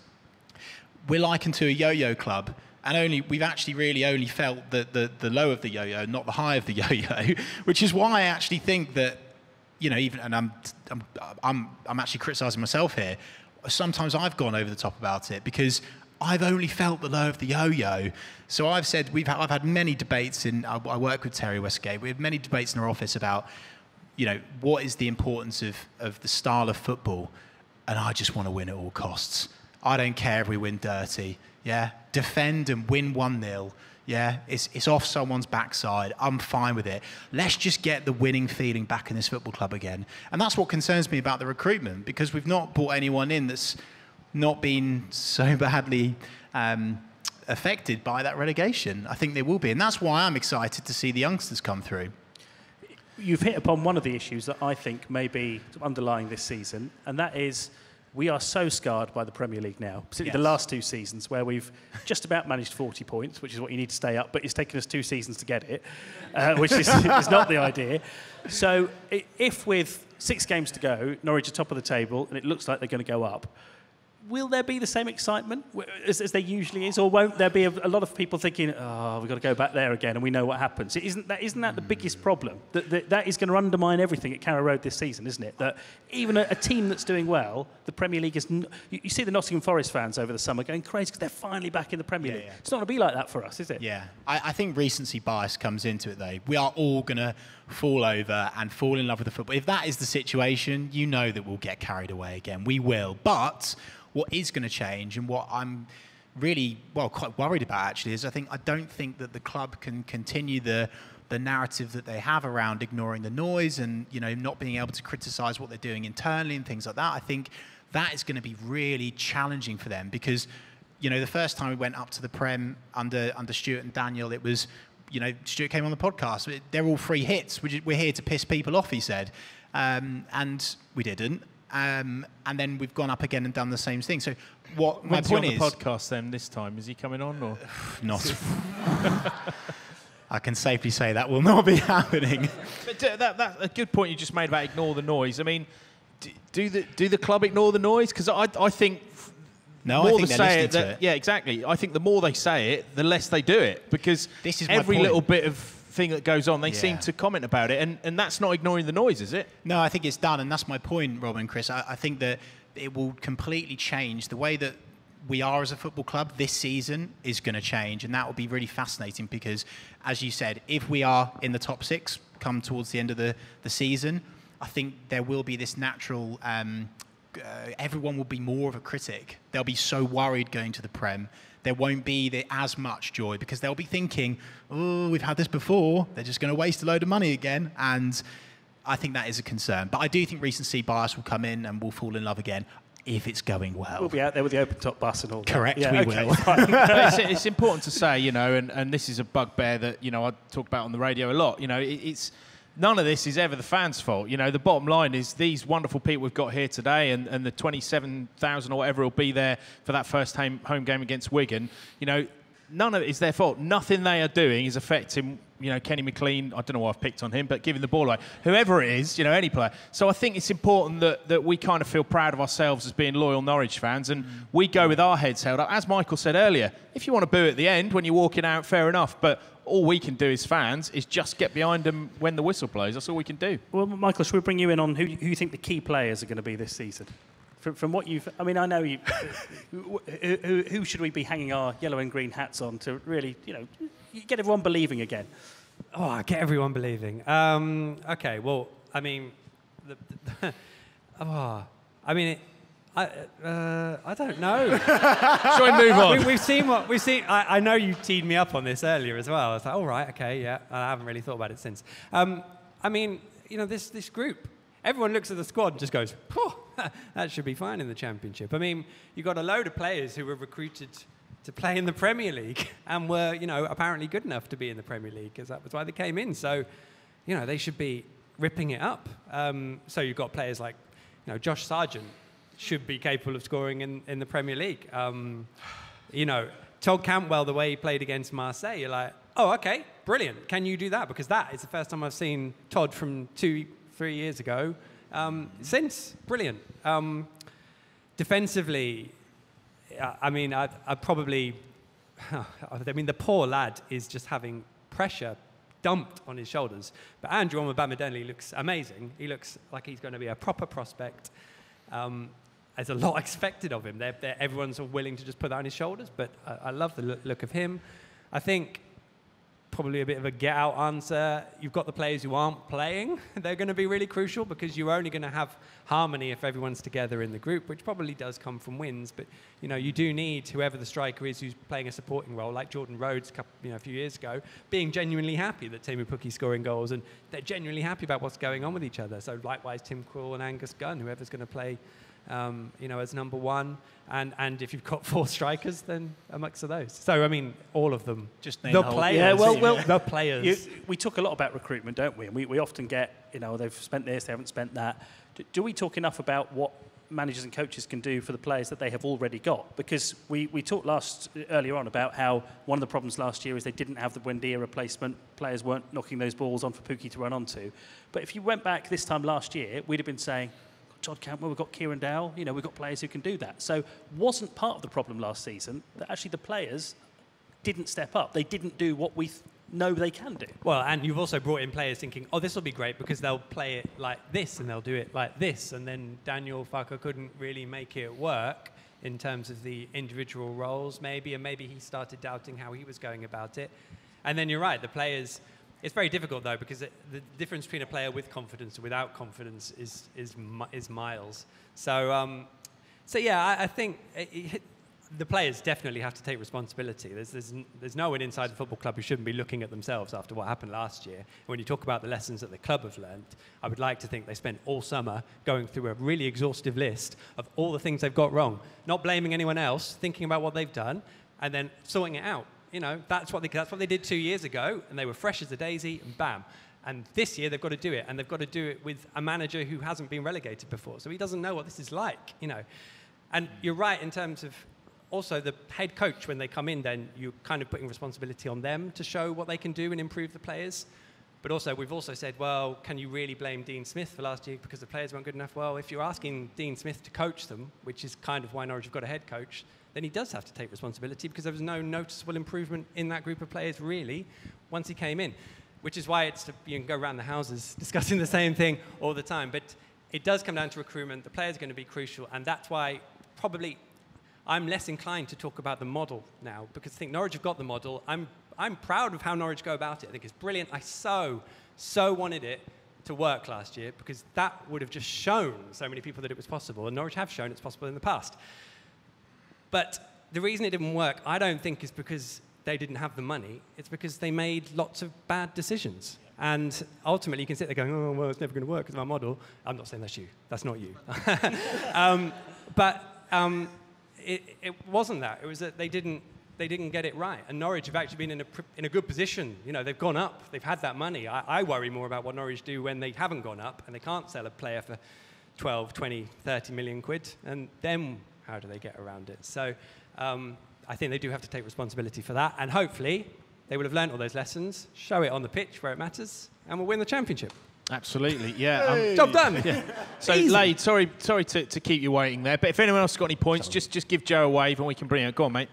We're likened to a yo-yo club, and we've actually really only felt the low of the yo-yo, not the high of the yo-yo, which is why I actually think that, even, and I'm actually criticising myself here, sometimes I've gone over the top about it, because I've only felt the low of the yo-yo. So I've said, I've had many debates I work with Terry Westgate, we have many debates in our office about, what is the importance of the style of football, and I just want to win at all costs. I don't care if we win dirty, defend and win 1-0, it's off someone's backside, I'm fine with it. Let's just get the winning feeling back in this football club again. And that's what concerns me about the recruitment, because we've not brought anyone in that's not been so badly affected by that relegation. I think they will be, and that's why I'm excited to see the youngsters come through. You've hit upon one of the issues that I think may be underlying this season, and that is we are so scarred by the Premier League now, particularly the last 2 seasons, where we've just about managed 40 points, which is what you need to stay up, but it's taken us 2 seasons to get it, which is not the idea. So if with 6 games to go, Norwich are top of the table, and it looks like they're going to go up, will there be the same excitement as there usually is, or won't there be a lot of people thinking, we've got to go back there again, and we know what happens? Isn't that the biggest problem? That is going to undermine everything at Carrow Road this season, isn't it? That even a team that's doing well, the Premier League is... You see the Nottingham Forest fans over the summer going crazy because they're finally back in the Premier League. It's not going to be like that for us, is it? Yeah. I think recency bias comes into it, though. We are all going to fall over and fall in love with the football. If that is the situation, you know that we'll get carried away again. We will. But what is going to change, and what I'm really, quite worried about actually, is I don't think that the club can continue the narrative that they have around ignoring the noise and, not being able to criticise what they're doing internally and things like that. I think that is going to be really challenging for them, because, the first time we went up to the Prem under Stuart and Daniel, it was, Stuart came on the podcast. They're all free hits. We're here to piss people off, he said. And we didn't. And then we've gone up again and done the same thing. So what my point is... When's he on the podcast then this time? Is he coming on or...? Not. I can safely say that will not be happening. But that's a good point you just made about ignore the noise. I mean, do the club ignore the noise? Because I think... No, I think they're listening to it. Yeah, exactly. I think the more they say it, the less they do it. Because this is every little bit of thing that goes on, they seem to comment about it. And that's not ignoring the noise, is it? No, I think it's done. And that's my point, Rob and Chris. I think that it will completely change. The way that we are as a football club this season is going to change. And that will be really fascinating because, as you said, if we are in the top 6 come towards the end of the season, I think there will be this natural... everyone will be more of a critic. They'll be so worried going to the Prem. There won't be as much joy because they'll be thinking, we've had this before. They're just going to waste a load of money again. And I think that is a concern. But I do think recency bias will come in and we'll fall in love again if it's going well. We'll be out there with the open-top bus and all that. Correct, we will. It's important to say, and this is a bugbear that, I talk about on the radio a lot. It's none of this is ever the fans' fault. You know, the bottom line is these wonderful people we've got here today and the 27,000 or whatever will be there for that first home game against Wigan. You know, none of it is their fault. Nothing they are doing is affecting, you know, Kenny McLean. I don't know why I've picked on him, but giving the ball away. Whoever it is, you know, any player. So I think it's important that we kind of feel proud of ourselves as being loyal Norwich fans, and we go with our heads held up. As Michael said earlier, if you want to boo at the end when you're walking out, fair enough, but all we can do as fans is just get behind them when the whistle blows. That's all we can do. Well, Michael, should we bring you in on who you think the key players are going to be this season? From what you've... I mean, I know you... who should we be hanging our yellow and green hats on to really, you know, get everyone believing again? Oh, get everyone believing. Okay, well, I mean... I don't know. Shall we move on? We've seen. I know you teed me up on this earlier as well. I was like, all right, okay, yeah. I haven't really thought about it since. I mean, you know, this group. Everyone looks at the squad and just goes, that should be fine in the Championship. I mean, you've got a load of players who were recruited to play in the Premier League and were, you know, apparently good enough to be in the Premier League because that was why they came in. So, you know, they should be ripping it up. So you've got players like, you know, Josh Sargent should be capable of scoring in the Premier League. You know, Todd Cantwell, the way he played against Marseille, you're like, oh, okay, brilliant. Can you do that? Because that is the first time I've seen Todd from 2-3 years ago since. Brilliant. Defensively, I mean, I probably... I mean, the poor lad is just having pressure dumped on his shoulders. But Andrew Omobamidele looks amazing. He looks like he's going to be a proper prospect. There's a lot expected of him. Everyone's all willing to just put that on his shoulders, but I love the look of him. I think probably a bit of a get-out answer. You've got the players who aren't playing. They're going to be really crucial because you're only going to have harmony if everyone's together in the group, which probably does come from wins. But, you know, you do need whoever the striker is who's playing a supporting role, like Jordan Rhodes a few years ago, being genuinely happy that Teemu Pukki's scoring goals and they're genuinely happy about what's going on with each other. So likewise, Tim Krul and Angus Gunn, whoever's going to play as number one. And if you've got 4 strikers, then a mix of those. So, I mean, all of them. Just the players. Yeah, well, the players. We talk a lot about recruitment, don't we? And we often get, you know, they've spent this, they haven't spent that. Do we talk enough about what managers and coaches can do for the players that they have already got? Because we talked earlier on about how one of the problems last year is they didn't have the Buendia replacement. Players weren't knocking those balls on for Pukki to run onto. But if you went back this time last year, we'd have been saying, Todd Cantwell, we've got Kieran Dowell, you know, we've got players who can do that. So wasn't part of the problem last season that actually the players didn't step up. They didn't do what we know they can do. Well, and you've also brought in players thinking, oh, this will be great because they'll play it like this and they'll do it like this. And then Daniel Farker couldn't really make it work in terms of the individual roles, maybe, and maybe he started doubting how he was going about it. And then you're right, the players... It's very difficult, though, because the difference between a player with confidence and without confidence is miles. So yeah, I think the players definitely have to take responsibility. There's no one inside the football club who shouldn't be looking at themselves after what happened last year. When you talk about the lessons that the club have learned, I would like to think they spent all summer going through a really exhaustive list of all the things they've got wrong, not blaming anyone else, thinking about what they've done, and then sorting it out. You know, that's what they did 2 years ago, and they were fresh as a daisy, and bam. And this year they've got to do it, and they've got to do it with a manager who hasn't been relegated before, so he doesn't know what this is like, you know. And you're right in terms of also the head coach, when they come in, then you're kind of putting responsibility on them to show what they can do and improve the players. But also, we've also said, well, can you really blame Dean Smith for last year because the players weren't good enough? Well, if you're asking Dean Smith to coach them, which is kind of why Norwich have got a head coach, then he does have to take responsibility because there was no noticeable improvement in that group of players, really, once he came in. Which is why you can go around the houses discussing the same thing all the time. But it does come down to recruitment. The players are going to be crucial, and that's why probably I'm less inclined to talk about the model now because I think Norwich have got the model. I'm proud of how Norwich go about it. I think it's brilliant. I so wanted it to work last year because that would have just shown so many people that it was possible, and Norwich have shown it's possible in the past. But the reason it didn't work, I don't think, is because they didn't have the money. It's because they made lots of bad decisions. And ultimately, you can sit there going, oh, well, it's never going to work because of our model. I'm not saying that's you. That's not you. But it wasn't that. It was that they didn't they didn't get it right. And Norwich have actually been in a good position. You know, they've gone up. They've had that money. I worry more about what Norwich do when they haven't gone up and they can't sell a player for 12, 20, 30 million quid. And then how do they get around it? So I think they do have to take responsibility for that. And hopefully they will have learnt all those lessons, show it on the pitch where it matters, and we'll win the championship. Absolutely, yeah. Job done. Yeah. So, Lade, sorry to keep you waiting there, but if anyone else has got any points, just give Joe a wave and we can bring it. Go on, mate.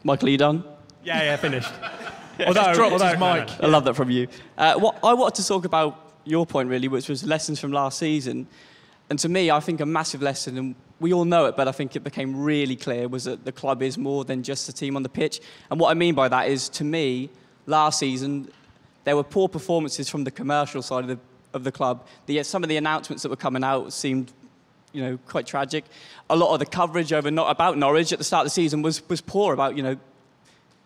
Michael, are you done? Yeah, finished. Although dropped his mic. I love that from you. What I wanted to talk about your point, really, which was lessons from last season. And to me, I think a massive lesson, and we all know it, but I think it became really clear, was that the club is more than just a team on the pitch. And what I mean by that is, to me, last season, there were poor performances from the commercial side of the club. Some of the announcements that were coming out seemed, quite tragic. A lot of the coverage about Norwich at the start of the season was poor. About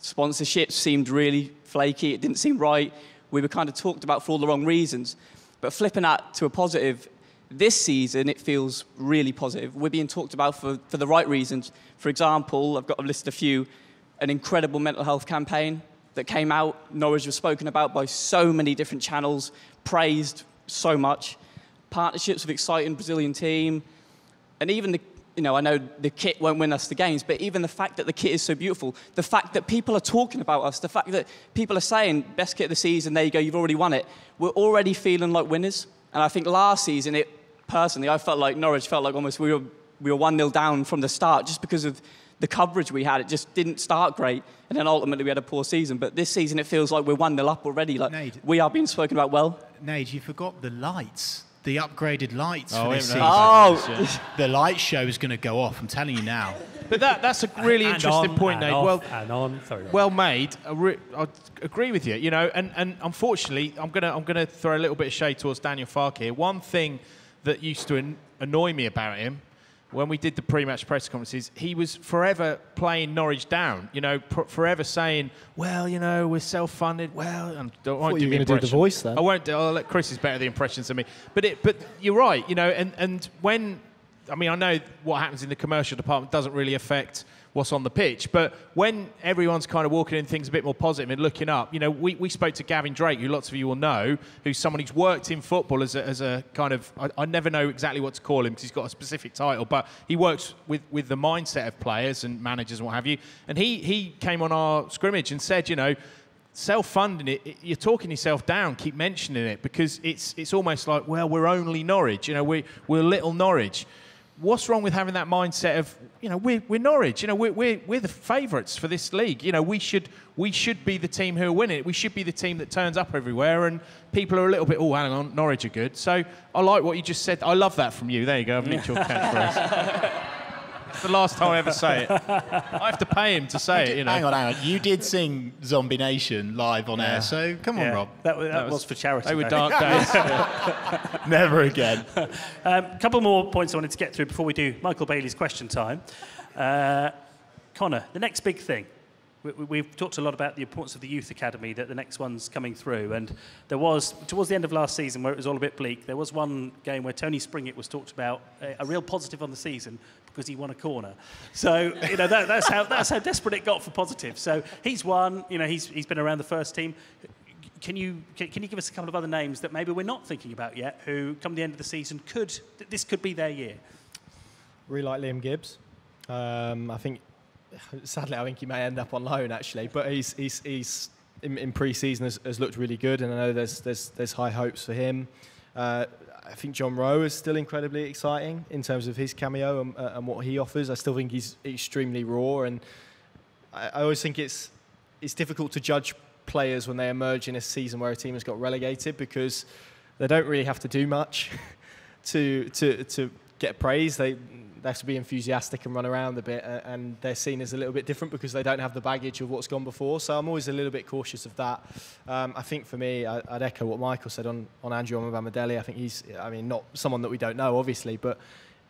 sponsorships seemed really flaky. It didn't seem right. We were kind of talked about for all the wrong reasons. But flipping that to a positive, this season it feels really positive. We're being talked about for the right reasons. For example, I've listed a few. An incredible mental health campaign that came out. Norwich was spoken about by so many different channels, praised so much. Partnerships with exciting Brazilian team. And even I know the kit won't win us the games, but even the fact that the kit is so beautiful, the fact that people are talking about us, the fact that people are saying, best kit of the season, there you go, you've already won it. We're already feeling like winners. And I think last season, I felt like Norwich felt like almost we were 1-0 down from the start just because of the coverage we had. It just didn't start great. And then ultimately we had a poor season. But this season it feels like we're 1-0 up already. Like Nade, we are being spoken about well. Nade, you forgot the lights. The upgraded lights for this season. Oh, the light show is going to go off, I'm telling you now. But that's a really interesting point, Nate. Well made. I agree with you. And unfortunately, I'm gonna throw a little bit of shade towards Daniel Farke here. One thing that used to annoy me about him, when we did the pre-match press conferences, he was forever playing Norwich down. Forever saying, "Well, we're self-funded." Well, and I won't do the impression. Do the voice then. I won't. I'll let Chris is better at the impressions than me. But you're right. And when. I mean, I know what happens in the commercial department doesn't really affect what's on the pitch, but when everyone's kind of walking in things a bit more positive and looking up, we spoke to Gavin Drake, who lots of you will know, who's someone who's worked in football as a kind of, I never know exactly what to call him because he's got a specific title, but he works with the mindset of players and managers and what have you, and he came on our scrimmage and said, self-funding you're talking yourself down, keep mentioning it, because it's almost like, well, we're only Norwich, we're little Norwich. What's wrong with having that mindset of, we're Norwich, we're the favourites for this league. We should be the team who are winning it. We should be the team that turns up everywhere, and people are a little bit, oh, hang on, Norwich are good. So I like what you just said. I love that from you. There you go. I've nicked your catchphrase. It's the last time I ever say it. I have to pay him to say it, Hang on. You did sing Zombie Nation live on air, so come on, Rob. That was for charity. They were dark days. Never again. A couple more points I wanted to get through before we do Michael Bailey's question time. Connor, the next big thing. We've talked a lot about the importance of the youth academy, that the next one's coming through. And there was, towards the end of last season, where it was all a bit bleak, there was one game where Tony Springett was talked about, a real positive on the season, because he won a corner. So, that's how desperate it got for positive. So he's won, he's been around the first team. Can you give us a couple of other names that maybe we're not thinking about yet, who, come the end of the season, this could be their year? Really like Liam Gibbs. Sadly, I think he may end up on loan, actually. But he's in pre-season has looked really good, and I know there's high hopes for him. I think John Rowe is still incredibly exciting in terms of his cameo and what he offers. I still think he's extremely raw, and I always think it's difficult to judge players when they emerge in a season where a team has got relegated, because they don't really have to do much to get praise. They have to be enthusiastic and run around a bit, and they're seen as a little bit different because they don't have the baggage of what's gone before. So I'm always a little bit cautious of that. I think for me, I'd echo what Michael said on Andrew Omobamidele. I think he's, not someone that we don't know, obviously, but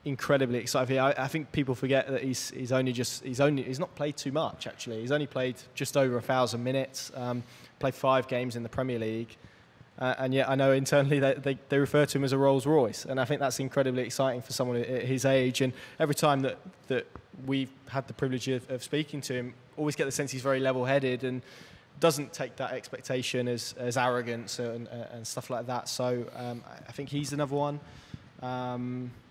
incredibly exciting. I think people forget that he's not played too much, actually. He's only played just over 1,000 minutes, played 5 games in the Premier League. And yet I know internally they refer to him as a Rolls Royce, and I think that's incredibly exciting for someone at his age. And every time that we've had the privilege of speaking to him, always get the sense he's very level-headed and doesn't take that expectation as arrogance and stuff like that. So I think he's another one.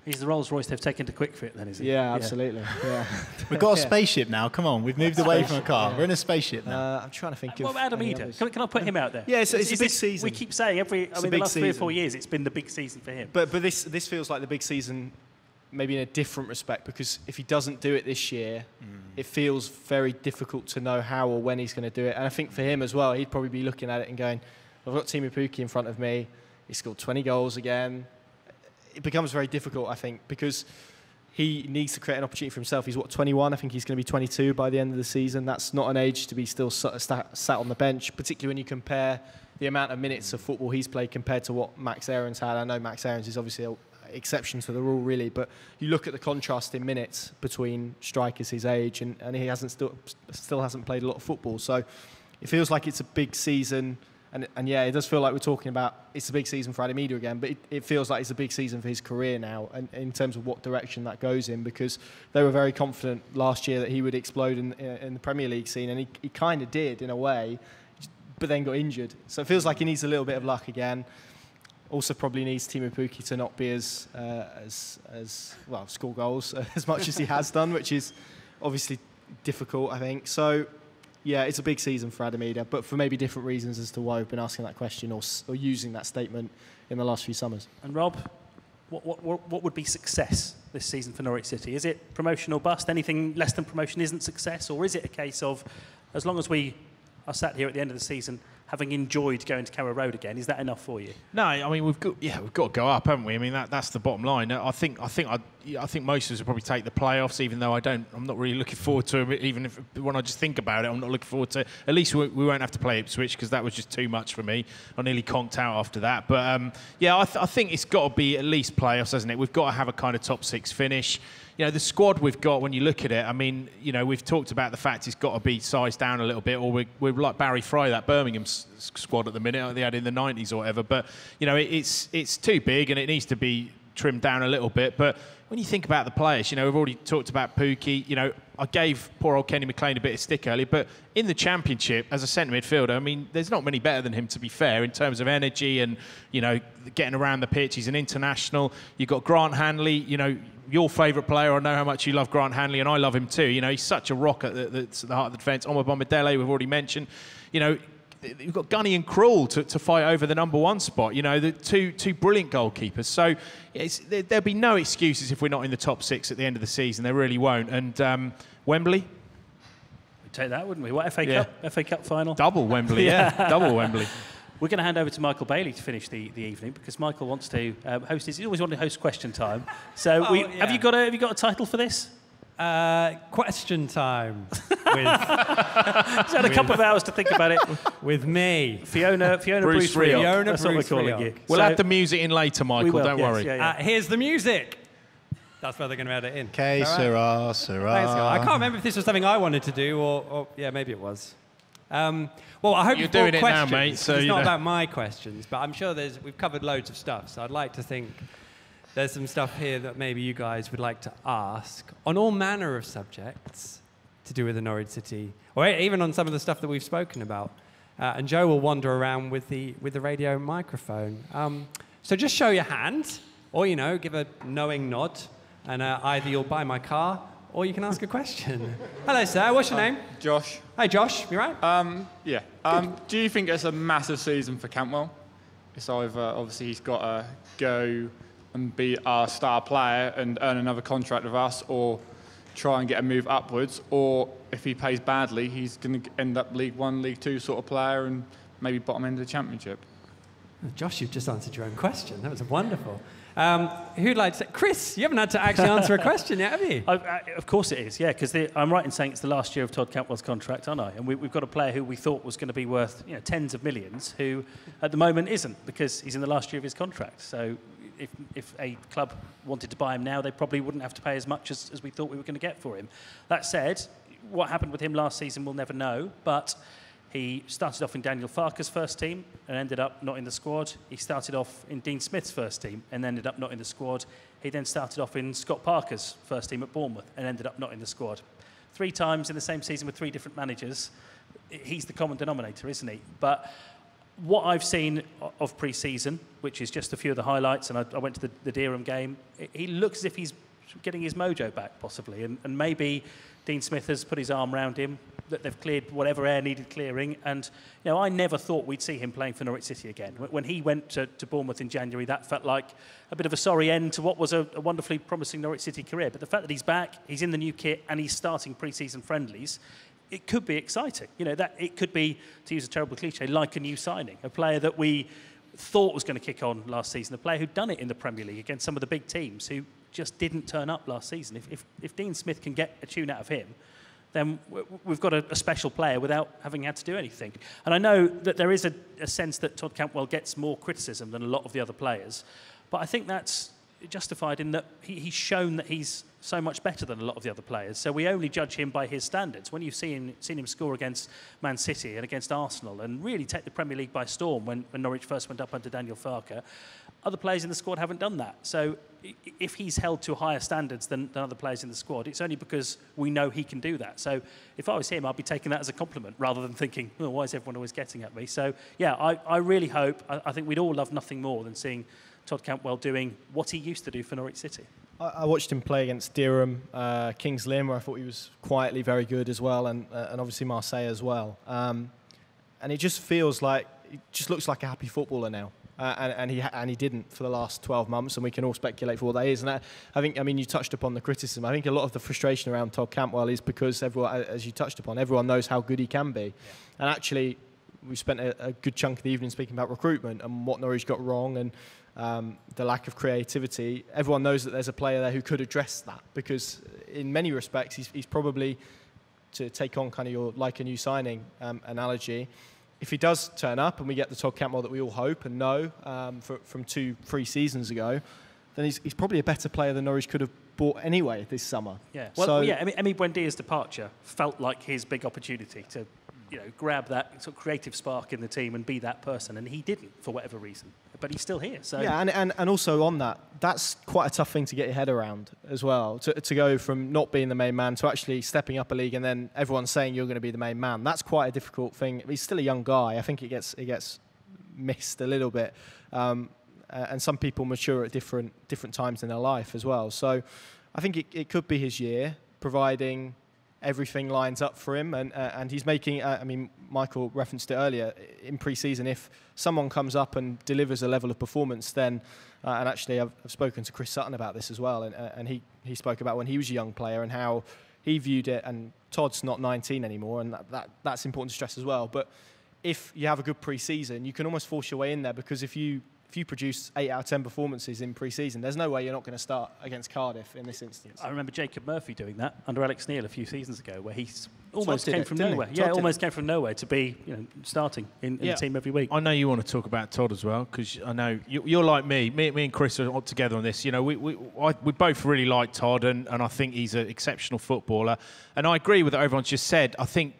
He's the Rolls Royce they've taken to Quick Fit, then, is he? Yeah, absolutely. Yeah. We've got a spaceship now. Come on, we've moved away from a car. We're in a spaceship now. I'm trying to think of. What about Adam Eder? Can I put him out there? Yeah, it's a big season. We keep saying the last 3 or 4 years, it's been the big season for him. But this feels like the big season, maybe in a different respect, because if he doesn't do it this year, it feels very difficult to know how or when he's going to do it. And I think for him as well, he'd probably be looking at it and going, I've got Timu Pukki in front of me. He scored 20 goals again. It becomes very difficult, I think, because he needs to create an opportunity for himself. He's, 21? I think he's going to be 22 by the end of the season. That's not an age to be still sat on the bench, particularly when you compare the amount of minutes of football he's played compared to what Max Aarons had. I know Max Aarons is obviously an exception to the rule, really, but you look at the contrast in minutes between strikers his age, and he still hasn't played a lot of football. So it feels like it's a big season. And yeah, it does feel like we're talking about it's a big season for Adam Eder again, but it feels like it's a big season for his career now, and in terms of what direction that goes in, because they were very confident last year that he would explode in the Premier League scene, and he kind of did in a way, but then got injured. So it feels like he needs a little bit of luck again. Also probably needs Timu Pukki to not be as score goals as much as he has done, which is obviously difficult, I think. So yeah, it's a big season for Adam Eder, but for maybe different reasons as to why we've been asking that question or using that statement in the last few summers. And Rob, what would be success this season for Norwich City? Is it promotion or bust? Anything less than promotion isn't success? Or is it a case of, as long as we are sat here at the end of the season having enjoyed going to Carrow Road again, is that enough for you? No, I mean we've got to go up, haven't we? I mean that's the bottom line. I think most of us will probably take the playoffs, even though I'm not really looking forward to them. Even if when I just think about it, I'm not looking forward to. At least we won't have to play Ipswich, because that was just too much for me. I nearly conked out after that. But I think it's got to be at least playoffs, hasn't it? We've got to have a kind of top 6 finish. You know, the squad we've got, when you look at it, I mean, you know, we've talked about the fact it's got to be sized down a little bit, or we're like Barry Fry, that Birmingham squad at the minute, they had in the 90s or whatever. But, you know, it's too big and it needs to be trimmed down a little bit. But when you think about the players, you know, we've already talked about Pukki. You know, I gave poor old Kenny McLean a bit of stick earlier, but in the Championship, as a centre midfielder, I mean, there's not many better than him, to be fair, in terms of energy and, you know, getting around the pitch. He's an international. You've got Grant Hanley, you know, your favourite player. I know how much you love Grant Hanley, and I love him too. You know, he's such a rock at the heart of the defence. Oma Bombadele, we've already mentioned. You know, you've got Gunny and Krul to fight over the number 1 spot. You know, the two brilliant goalkeepers. So there'll be no excuses if we're not in the top 6 at the end of the season. There really won't. And Wembley? We'd take that, wouldn't we? What, FA Cup? FA Cup final? Double Wembley, yeah. Double Wembley. We're going to hand over to Michael Bailey to finish the evening, because Michael wants to host his. He always wanted to host Question Time. So have you got a title for this? Question Time. He's had a couple of hours to think about it. With me, Fiona Bruce Rioch. That's what we're calling you. We'll add the music in later, Michael. Don't worry. Yeah. Here's the music. That's where they're going to add it in. Okay, Sirrah. I can't remember if this was something I wanted to do or yeah, maybe it was. Well, I hope you're doing it now, mate. So it's not about my questions, but I'm sure we've covered loads of stuff. So I'd like to think there's some stuff here that maybe you guys would like to ask on all manner of subjects to do with the Norwich City, or even on some of the stuff that we've spoken about. And Joe will wander around with the radio microphone. So just show your hand, or give a knowing nod, and either you'll buy my car, or you can ask a question. Hello, sir. What's your name? Josh. Hey, Josh. You right? Yeah. Do you think it's a massive season for Cantwell? It's either, obviously, he's got to go and be our star player and earn another contract with us, or try and get a move upwards, or if he plays badly, he's going to end up League 1, League 2 sort of player and maybe bottom end of the Championship. Josh, you've just answered your own question. That was wonderful. Who'd like to say? Chris, you haven't had to actually answer a question yet, have you? Of course it is, yeah, because I'm right in saying it's the last year of Todd Cantwell's contract, aren't I? And we've got a player who we thought was going to be worth tens of millions, who at the moment isn't, because he's in the last year of his contract. So if a club wanted to buy him now, they probably wouldn't have to pay as much as we thought we were going to get for him. That said, what happened with him last season we'll never know, but He started off in Daniel Farke's first team and ended up not in the squad. He started off in Dean Smith's first team and ended up not in the squad. He then started off in Scott Parker's first team at Bournemouth and ended up not in the squad. 3 times in the same season with 3 different managers. He's the common denominator, isn't he? But what I've seen of pre-season, which is just a few of the highlights, and I went to the Dereham game, he looks as if he's getting his mojo back, possibly. And maybe Dean Smith has put his arm around him, that they've cleared whatever air needed clearing. And, you know, I never thought we'd see him playing for Norwich City again. When he went to Bournemouth in January, that felt like a bit of a sorry end to what was a wonderfully promising Norwich City career. But the fact that he's back, he's in the new kit, and he's starting pre-season friendlies, it could be exciting. You know, that it could be, to use a terrible cliche, like a new signing, a player that we thought was going to kick on last season, a player who'd done it in the Premier League against some of the big teams who just didn't turn up last season. If Dean Smith can get a tune out of him, then we've got a special player without having had to do anything. And I know that there is a sense that Todd Cantwell gets more criticism than a lot of the other players, but I think that's justified in that he's shown that he's so much better than a lot of the other players. So we only judge him by his standards. When you've seen him score against Man City and against Arsenal and really take the Premier League by storm when Norwich first went up under Daniel Farke, other players in the squad haven't done that. So if he's held to higher standards than other players in the squad, it's only because we know he can do that. So if I was him, I'd be taking that as a compliment rather than thinking, oh, why is everyone always getting at me? So, yeah, I really hope, I think we'd all love nothing more than seeing Todd Cantwell doing what he used to do for Norwich City. I watched him play against Dereham, Kings Lynn, where I thought he was quietly very good as well, and obviously Marseille as well. And it just feels like, he just looks like a happy footballer now. And he didn't for the last 12 months, and we can all speculate for what that is. And I think, I mean, you touched upon the criticism. I think a lot of the frustration around Todd Cantwell is because everyone, as you touched upon, everyone knows how good he can be. Yeah. And actually, we spent a good chunk of the evening speaking about recruitment and what Norwich got wrong and the lack of creativity. Everyone knows that there's a player there who could address that, because in many respects, he's probably, to take on kind of your like a new signing analogy, if he does turn up and we get the Todd Cantwell that we all hope and know from 2-3 seasons ago, then he's probably a better player than Norwich could have bought anyway this summer. Yeah. Well, yeah. Emi Buendia's departure felt like his big opportunity to, you know, grab that sort of creative spark in the team and be that person, and he didn't for whatever reason. But he's still here. So yeah, and also on that, that's quite a tough thing to get your head around as well. To go from not being the main man to actually stepping up a league, and then everyone's saying you're going to be the main man. That's quite a difficult thing. He's still a young guy. I think it gets missed a little bit, and some people mature at different times in their life as well. So I think it could be his year, providing everything lines up for him, and he's making. I mean, Michael referenced it earlier in pre-season. If someone comes up and delivers a level of performance, then and actually I've spoken to Chris Sutton about this as well, and he spoke about when he was a young player and how he viewed it. And Todd's not 19 anymore, and that's important to stress as well. But if you have a good pre-season, you can almost force your way in there, because if you produce 8 out of 10 performances in pre-season, there's no way you're not going to start against Cardiff in this instance. I remember Jacob Murphy doing that under Alex Neil a few seasons ago, where he almost came from nowhere. Yeah, almost came from nowewhere to be, you know, starting in the team every week. I know you want to talk about Todd as well, because I know you're like me. Me and Chris are all together on this. You know, we both really like Todd, and I think he's an exceptional footballer. And I agree with what everyone's just said. I think,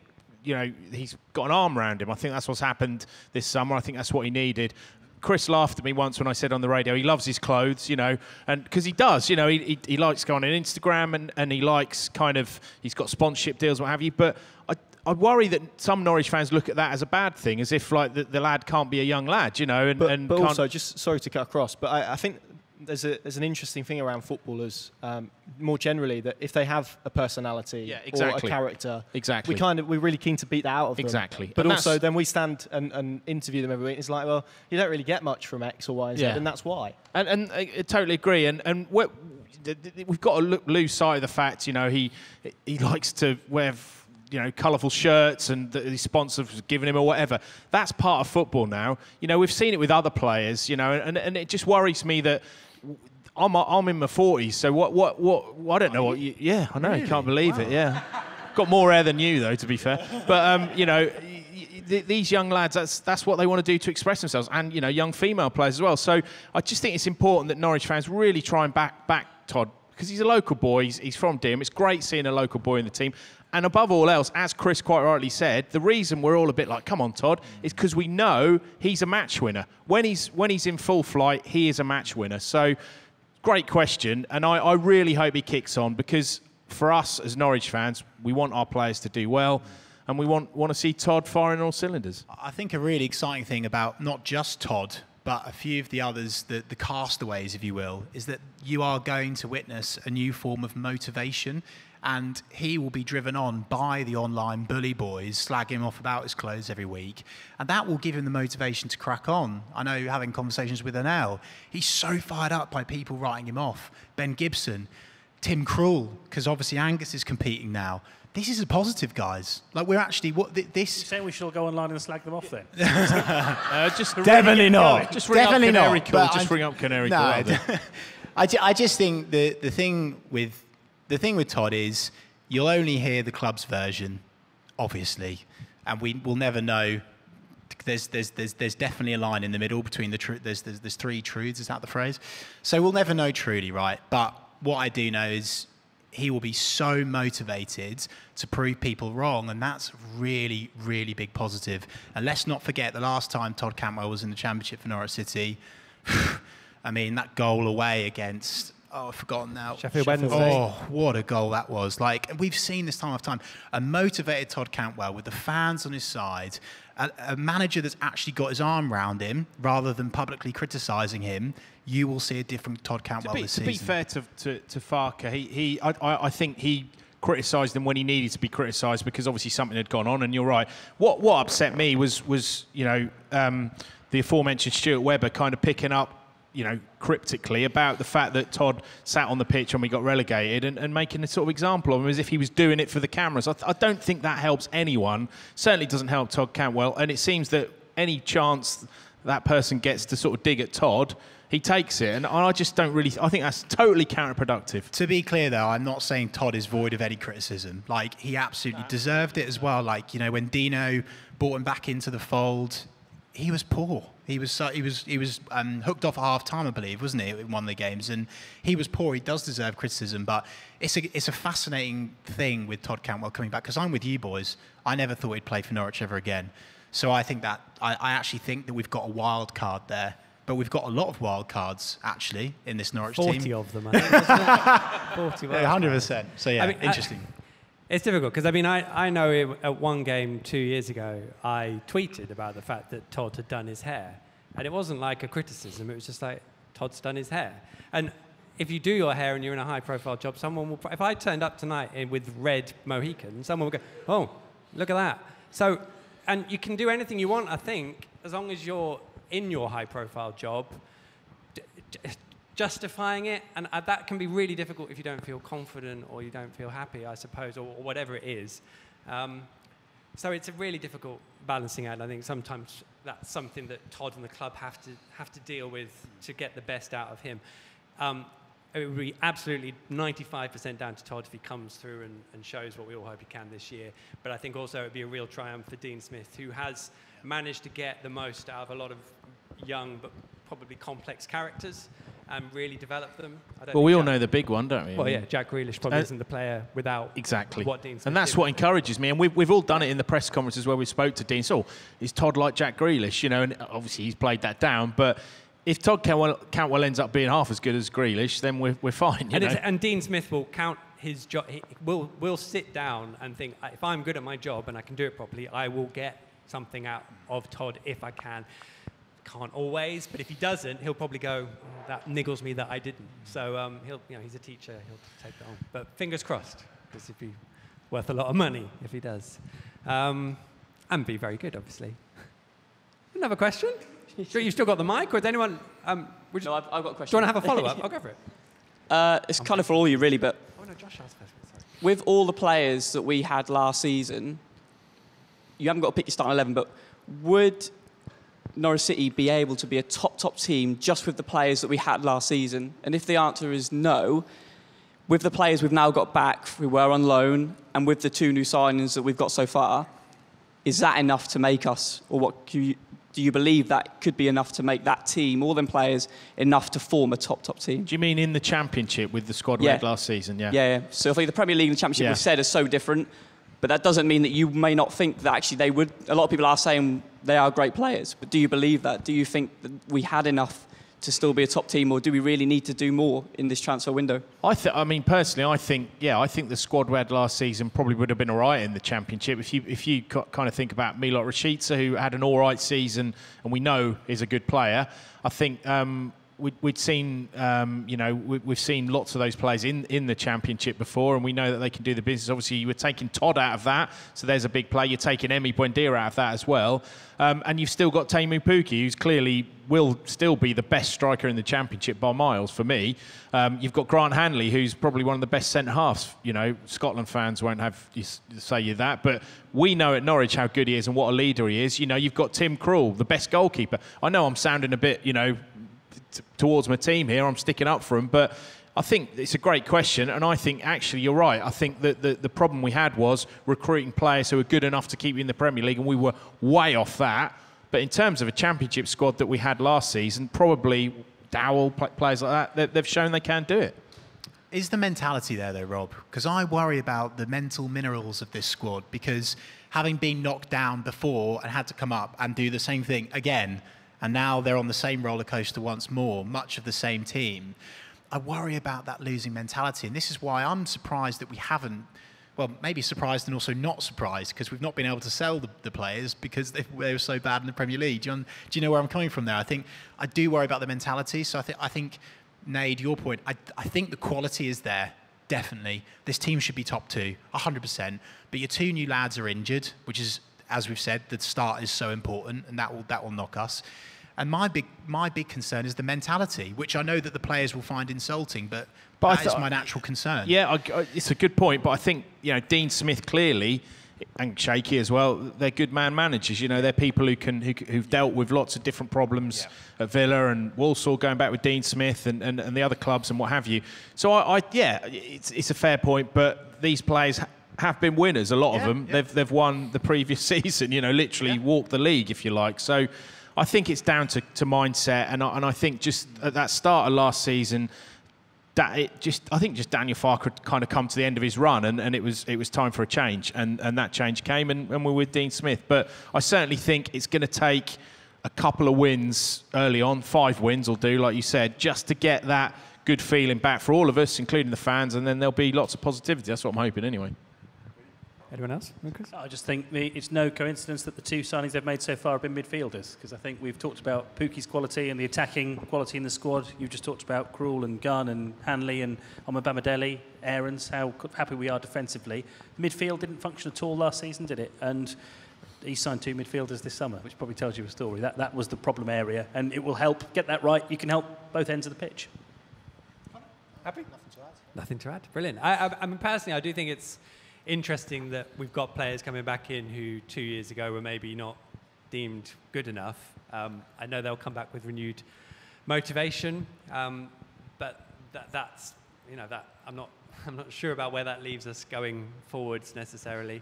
you know, he's got an arm around him. I think that's what's happened this summer. I think that's what he needed. Chris laughed at me once when I said on the radio he loves his clothes, you know, and because he does, you know, he likes going on Instagram and he likes he's got sponsorship deals, what have you. But I worry that some Norwich fans look at that as a bad thing, as if like the lad can't be a young lad, you know. But also, just sorry to cut across, but I think there's an interesting thing around footballers more generally, that if they have a personality or a character, we're really keen to beat that out of them. Exactly. But also then we stand and interview them every week. It's like, well, you don't really get much from X or Y, Z, and that's why. And I totally agree. And we've got to lose sight of the fact, you know, he likes to wear, you know, colourful shirts and the sponsors giving him or whatever. That's part of football now. You know, we've seen it with other players, you know, and it just worries me that I'm in my 40s, so what I don't know what you... Yeah, I know, really? You can't believe it, yeah. Got more hair than you, though, to be fair. But, you know, these young lads, that's what they want to do to express themselves, and, you know, young female players as well. So I just think it's important that Norwich fans really try and back Todd, because he's a local boy. He's from Deerham. It's great seeing a local boy in the team. And above all else, as Chris quite rightly said, the reason we're all a bit like, come on, Todd, is because we know he's a match winner. When he's in full flight, he is a match winner. So, great question. And I really hope he kicks on, because for us as Norwich fans, we want our players to do well. And we want to see Todd firing on all cylinders. I think a really exciting thing about not just Todd, but a few of the others, the castaways, if you will, is that you are going to witness a new form of motivation. And he will be driven on by the online bully boys, slagging him off about his clothes every week. And that will give him the motivation to crack on. I know you're having conversations with Anel. He's so fired up by people writing him off. Ben Gibson, Tim Krul, because obviously Angus is competing now. This is a positive, guys. Like, we're actually... This... You're saying we should all go online and slag them off then? Definitely not. Just ring up Canary Call. Just ring up Canary Call. I just think the thing with Todd is you'll only hear the club's version, obviously, and we'll never know. There's definitely a line in the middle between there's three truths. Is that the phrase? So we'll never know truly, right? But what I do know is he will be so motivated to prove people wrong, and that's really, really big positive. And let's not forget the last time Todd Cantwell was in the Championship for Norwich City. I mean, that goal away against... Oh, I've forgotten now. Sheffield Wednesday. Oh, what a goal that was. Like, we've seen this time after time. A motivated Todd Cantwell with the fans on his side, a manager that's actually got his arm around him rather than publicly criticising him. You will see a different Todd Cantwell this season. To be fair to Farker, I think he criticised him when he needed to be criticised, because obviously something had gone on. And you're right. What upset me was the aforementioned Stuart Webber kind of picking up, cryptically about the fact that Todd sat on the pitch when we got relegated and making a sort of example of him as if he was doing it for the cameras. I don't think that helps anyone. Certainly doesn't help Todd Cantwell. And it seems that any chance that person gets to sort of dig at Todd, he takes it. And I just don't really... I think that's totally counterproductive. To be clear, though, I'm not saying Todd is void of any criticism. Like, he absolutely deserved it as well. Like, when Dino brought him back into the fold, he was poor. He was hooked off at half-time, I believe, wasn't he, in one of the games? And he was poor. He does deserve criticism, but it's a fascinating thing with Todd Cantwell coming back, because I'm with you boys. I never thought he'd play for Norwich ever again. So I think that I actually think that we've got a wild card there. But we've got a lot of wild cards, actually, in this Norwich 40 team. 40 of them, I think, wasn't it? 40 100%. So, yeah, interesting. It's difficult, because, I know at one game 2 years ago, I tweeted about the fact that Todd had done his hair. And it wasn't like a criticism. It was just like, Todd's done his hair. And if you do your hair and you're in a high-profile job, someone will... If I turned up tonight with red Mohican, someone would go, oh, look at that. So, and you can do anything you want, I think, as long as you're in your high-profile job, justifying it, and that can be really difficult if you don't feel confident or you don't feel happy, I suppose, or whatever it is. So it's a really difficult balancing act. I think sometimes that's something that Todd and the club have to deal with to get the best out of him. It would be absolutely 95% down to Todd if he comes through and shows what we all hope he can this year. But I think also it would be a real triumph for Dean Smith, who has managed to get the most out of a lot of young but probably complex characters and really develop them. Well, we all know the big one, don't we? Well, yeah, Jack Grealish probably isn't the player without exactly what Dean Smith and that's did. what encourages me. And we've all done it in the press conferences where we spoke to Dean. So, is Todd like Jack Grealish? And obviously he's played that down. But if Todd Cantwell ends up being half as good as Grealish, then we're fine. And Dean Smith will count his job. Will sit down and think, if I'm good at my job and I can do it properly, I will get something out of Todd if I can. Can't always, but if he doesn't, he'll probably go, that niggles me that I didn't. So he's a teacher, he'll take that on. But fingers crossed, because he'd be worth a lot of money if he does. And be very good, obviously. Another question? You've still got the mic, or is anyone... No, I've got a question. Do you want to have a follow-up? I'll go for it. It's kind of for all of you, really, but... Oh, no, Josh asked first. Sorry. With all the players that we had last season, you haven't got to pick your starting 11, but would Norwich City be able to be a top team just with the players that we had last season? And if the answer is no, with the players we've now got back, we were on loan, and with the two new signings that we've got so far, is that enough to make us, or what Do you believe that could be enough to make that team, all them players, enough to form a top team? Do you mean in the Championship with the squad we had last season? Yeah. So I think the Premier League and the Championship we've said are so different, but that doesn't mean that you may not think that actually they would. A lot of people are saying they are great players, but do you believe that? Do you think that we had enough to still be a top team, or do we really need to do more in this transfer window? I mean, personally, I think the squad we had last season probably would have been all right in the Championship. If you kind of think about Milot Rashica, who had an all right season and we know is a good player, I think we'd seen, we've seen lots of those players in the Championship before, and we know that they can do the business. Obviously, you were taking Todd out of that, so there's a big play. You're taking Emi Buendia out of that as well. And you've still got Teemu Pukki, who's clearly will still be the best striker in the Championship by miles for me. You've got Grant Hanley, who's probably one of the best centre-halves. You know, Scotland fans won't have you say you that, but we know at Norwich how good he is and what a leader he is. You know, you've got Tim Krul, the best goalkeeper. I know I'm sounding a bit, towards my team here, I'm sticking up for him, but I think it's a great question, and I think actually you're right. I think that the problem we had was recruiting players who were good enough to keep you in the Premier League, and we were way off that. But in terms of a Championship squad that we had last season, probably Dowell, players like that, they've shown they can do it. Is the mentality there though, Rob? Because I worry about the mental minerals of this squad, because having been knocked down before and had to come up and do the same thing again, and now they're on the same roller coaster once more, much of the same team, I worry about that losing mentality. And this is why I'm surprised that we haven't, well, maybe surprised and also not surprised, because we've not been able to sell the players because they were so bad in the Premier League. Do you know where I'm coming from there? I do worry about the mentality. So I think Nade, your point, I think the quality is there, definitely. This team should be top 2, 100%. But your 2 new lads are injured, which is, as we've said, the start is so important, and that will knock us. And my big concern is the mentality, which I know that the players will find insulting, but that is my natural concern. Yeah, it's a good point, but I think Dean Smith clearly, and Shaky as well, they're good man managers. They're people who've dealt with lots of different problems at Villa and Walsall, going back with Dean Smith and the other clubs and what have you. So it's a fair point, but these players have been winners. A lot of them, they've won the previous season. Literally walked the league, if you like. So I think it's down to mindset, and I think just at that start of last season, I think Daniel Farke had kind of come to the end of his run, and it was time for a change, and that change came, and we're with Dean Smith. But I certainly think it's going to take a couple of wins early on, 5 wins will do, like you said, just to get that good feeling back for all of us, including the fans, and then there'll be lots of positivity. That's what I'm hoping anyway. Anyone else? Lucas? I just think it's no coincidence that the 2 signings they've made so far have been midfielders, because I think we've talked about Pukki's quality and the attacking quality in the squad. You've just talked about Krul and Gunn and Hanley and Omobamidele, Aarons, how happy we are defensively. Midfield didn't function at all last season, did it? And he signed 2 midfielders this summer, which probably tells you a story. That was the problem area, and it will help get that right. You can help both ends of the pitch. Happy? Nothing to add. Brilliant. I mean, personally, I do think it's interesting that we've got players coming back in who 2 years ago were maybe not deemed good enough. I know they'll come back with renewed motivation, but that's that I'm not sure about where that leaves us going forwards necessarily,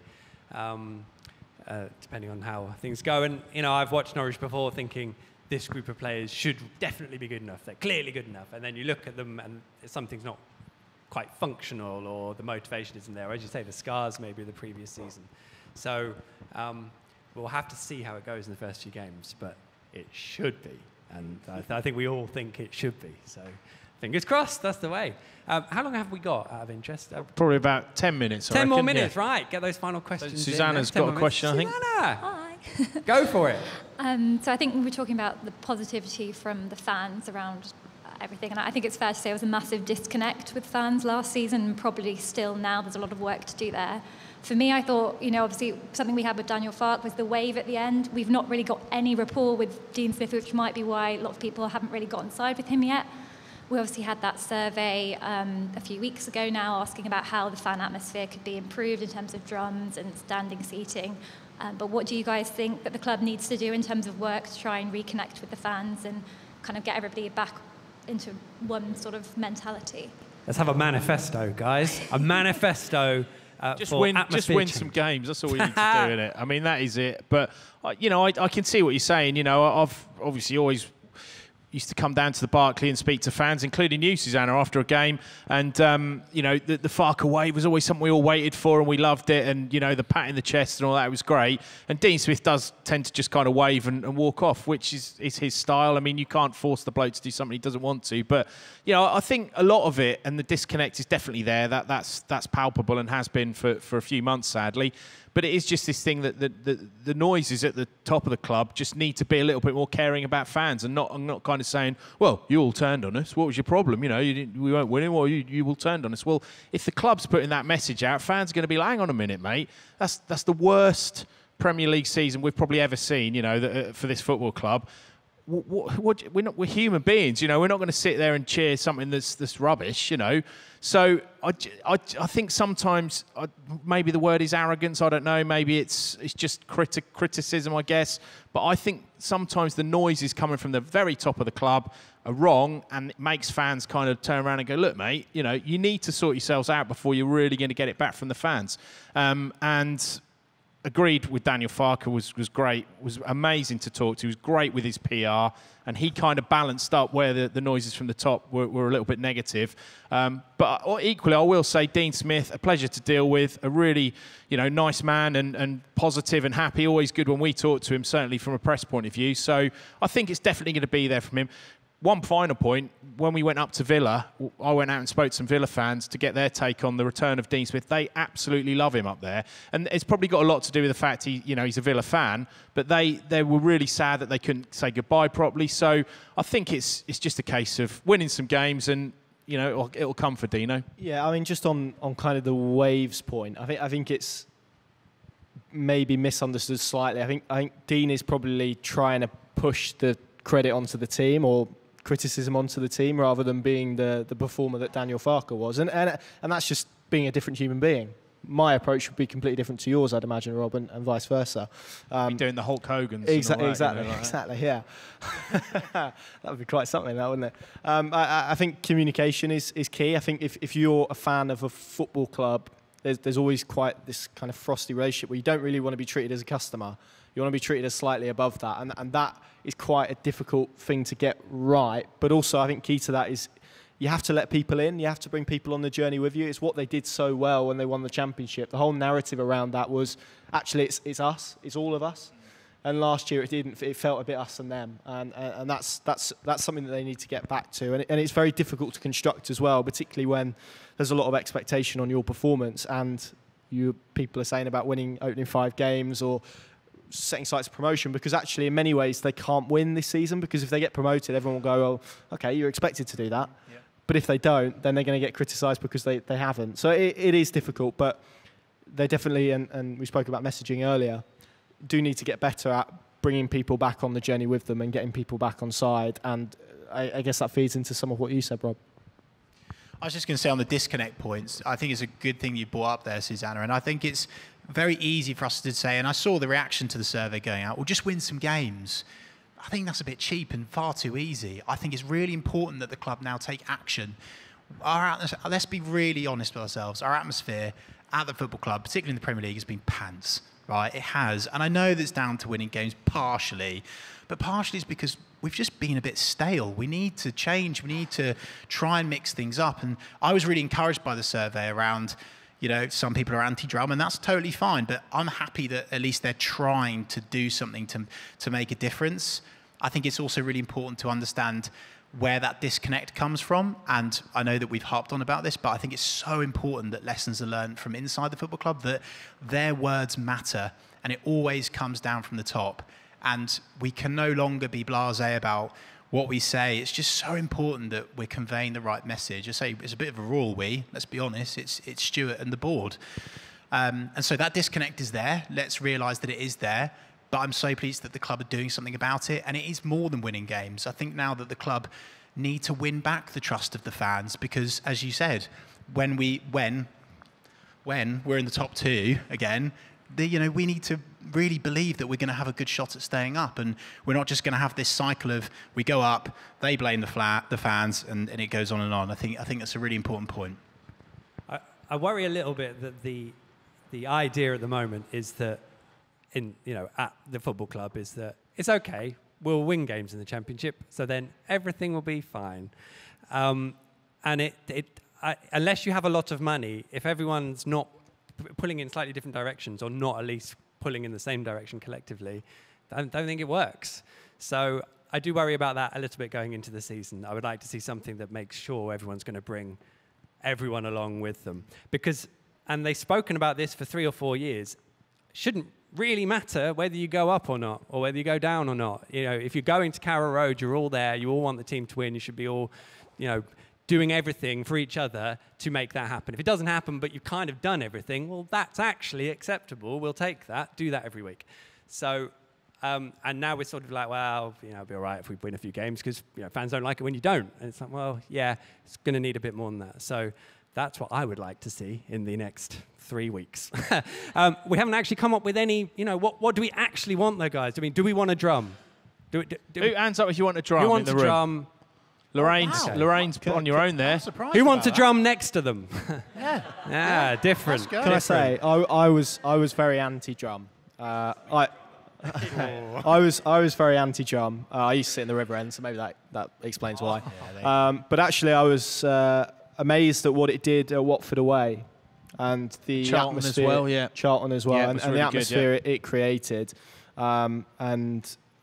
depending on how things go. And I've watched Norwich before, thinking this group of players should definitely be good enough. They're clearly good enough, and then you look at them and something's not quite functional, or the motivation isn't there. As you say, the scars maybe of the previous season. So we'll have to see how it goes in the first few games, but it should be. And I think we all think it should be. So fingers crossed, that's the way. How long have we got, out of interest? Probably about 10 minutes, 10 more minutes, right. Get those final questions so Susanna's got a question, I think. Susanna! Hi. Go for it. So I think we were talking about the positivity from the fans around everything, and I think it's fair to say there was a massive disconnect with fans last season, and probably still now. There's a lot of work to do there. For me, I thought, obviously something we had with Daniel Farke was the wave at the end. We've not really got any rapport with Dean Smith, which might be why a lot of people haven't really got inside with him yet. We obviously had that survey a few weeks ago now, asking about how the fan atmosphere could be improved in terms of drums and standing seating. But what do you guys think that the club needs to do in terms of work to try and reconnect with the fans and kind of get everybody back into one sort of mentality? Let's have a manifesto, guys. A manifesto Just for win atmosphere some change. games. That's all we need to do, innit? I mean, that is it. But I can see what you're saying. You know, I've obviously always used to come down to the Barclay and speak to fans, including you, Susanna, after a game. And, you know, the Farker wave was always something we all waited for and we loved it. And, you know, the pat in the chest and all that was great. And Dean Smith does tend to just kind of wave and walk off, which is his style. I mean, you can't force the bloke to do something he doesn't want to. But, you know, I think a lot of it, and the disconnect is definitely there. That's palpable and has been for a few months, sadly. But it is just this thing that the noises at the top of the club just need to be a little bit more caring about fans and not kind of saying, well, you all turned on us. What was your problem? You know, we weren't winning. Well, you all turned on us. Well, if the club's putting that message out, fans are going to be like, hang on a minute, mate. That's the worst Premier League season we've probably ever seen, you know, for this football club. We're human beings, you know. We're not going to sit there and cheer something that's rubbish, you know. So I think sometimes maybe the word is arrogance. I don't know. Maybe it's just criticism, I guess. But I think sometimes the noises coming from the very top of the club are wrong, and it makes fans kind of turn around and go, look, mate, you know, you need to sort yourselves out before you're really going to get it back from the fans. And agreed with Daniel Farker was great, was amazing to talk to. He was great with his PR, and he kind of balanced up where the noises from the top were a little bit negative. But equally, I will say Dean Smith, a pleasure to deal with, a really, you know, nice man and positive and happy, always good when we talk to him, certainly from a press point of view. So I think it's definitely going to be there from him. One final point, when we went up to Villa, I went out and spoke to some Villa fans to get their take on the return of Dean Smith. They absolutely love him up there. And it's probably got a lot to do with the fact he's a Villa fan, but they were really sad that they couldn't say goodbye properly. So I think it's just a case of winning some games and, you know, it'll come for Dino. Yeah, I mean, just on kind of the waves point, I think it's maybe misunderstood slightly. I think Dean is probably trying to push the credit onto the team or criticism onto the team rather than being the performer that Daniel Farker was. And that's just being a different human being. My approach would be completely different to yours, I'd imagine, Rob, and vice versa. Doing the Hulk Hogan's. Exactly, yeah. That would be quite something, that, wouldn't it? I think communication is key. I think if you're a fan of a football club, there's always quite this kind of frosty relationship where you don't really want to be treated as a customer. You want to be treated as slightly above that. And that is quite a difficult thing to get right. But also, I think key to that is you have to let people in. You have to bring people on the journey with you. It's what they did so well when they won the championship. The whole narrative around that was, actually, it's us. It's all of us. And last year, it didn't. It felt a bit us and them. And that's something that they need to get back to. And it's very difficult to construct as well, particularly when there's a lot of expectation on your performance. And people are saying about winning opening 5 games or setting sights of promotion, because actually in many ways they can't win this season, because if they get promoted, everyone will go, oh, okay, you're expected to do that. Yeah. But if they don't, then they're going to get criticised because they haven't. So it is difficult, but they definitely, and we spoke about messaging earlier, do need to get better at bringing people back on the journey with them and getting people back on side. And I guess that feeds into some of what you said, Rob. I was just going to say on the disconnect points, I think it's a good thing you brought up there, Susanna, and I think it's very easy for us to say, and I saw the reaction to the survey going out, well, just win some games. I think that's a bit cheap and far too easy. I think it's really important that the club now take action. Let's be really honest with ourselves. Our atmosphere at the football club, particularly in the Premier League, has been pants, right? It has. And I know that's down to winning games partially, but partially it's because we've just been a bit stale. We need to change. We need to try and mix things up. And I was really encouraged by the survey around, you know, some people are anti-drum, and that's totally fine. But I'm happy that at least they're trying to do something to make a difference. I think it's also really important to understand where that disconnect comes from. And I know that we've harped on about this, but I think it's so important that lessons are learned from inside the football club, that their words matter, and it always comes down from the top. And we can no longer be blasé about what we say. It's just so important that we're conveying the right message. I say it's a bit of a rule, let's be honest, it's Stuart and the board. And so that disconnect is there. Let's realise that it is there. But I'm so pleased that the club are doing something about it. And it is more than winning games. I think now that the club need to win back the trust of the fans, because, as you said, when we're in the top 2 again, we need to really believe that we're going to have a good shot at staying up, and we're not just going to have this cycle of we go up, they blame the fans, and it goes on and on. I think that's a really important point. I worry a little bit that the idea at the moment is that at the football club is that it's okay, we'll win games in the Championship, so then everything will be fine. And unless you have a lot of money, if everyone's not pulling in slightly different directions or not at least pulling in the same direction collectively, I don't think it works. So I do worry about that a little bit going into the season. I would like to see something that makes sure everyone's going to bring everyone along with them. And they've spoken about this for 3 or 4 years, shouldn't really matter whether you go up or not, or whether you go down or not. If you're going to Carrow Road, you're all there, you all want the team to win, you should be all, doing everything for each other to make that happen. If it doesn't happen, but you've kind of done everything, well, that's actually acceptable. We'll take that, do that every week. So, and now we're sort of like, well, it'll be all right if we win a few games because fans don't like it when you don't. And it's like, well, yeah, it's going to need a bit more than that. So that's what I would like to see in the next 3 weeks. We haven't actually come up with any, what do we actually want though, guys? I mean, do we want a drum? Hands up if you want a drum. Who wants a drum? Lorraine's on your own there. Who wants a drum next to them? Yeah. Different. Can I say, I was very anti-drum. I was very anti-drum. I used to sit in the River End, so maybe that explains why. But actually, I was amazed at what it did at Watford away, and the Charlton atmosphere. as well, yeah. Charlton as well, Yeah, and really the atmosphere good, yeah. it created. And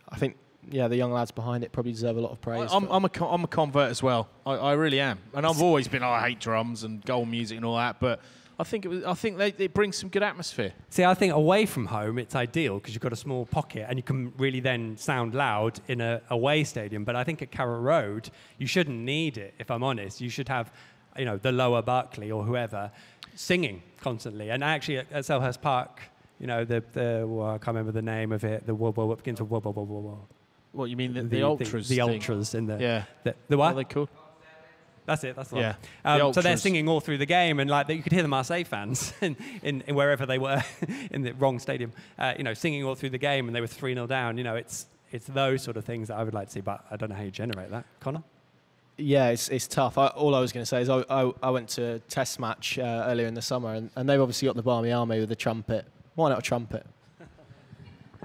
I think, the young lads behind it probably deserve a lot of praise. I'm a convert as well. I really am, and I've always been. I hate drums and goal music and all that, but I think it brings some good atmosphere. See, I think away from home it's ideal because you've got a small pocket and you can really then sound loud in a away stadium. But I think at Carrow Road you shouldn't need it. If I'm honest, you should have, the lower Berkeley or whoever singing constantly. And actually at Selhurst Park, I can't remember the name of it. The what begins with whoa. What you mean the ultras? The thing? ultras in the yeah. The what? What are they called? That's it. That's the yeah. one. So they're singing all through the game, and you could hear the Marseille fans in wherever they were in the wrong stadium, singing all through the game, and they were 3-0 down. It's those sort of things that I would like to see, but I don't know how you generate that, Connor. Yeah, it's tough. All I was going to say is I went to a test match earlier in the summer, and they've obviously got the Barmy Army with a trumpet. Why not a trumpet?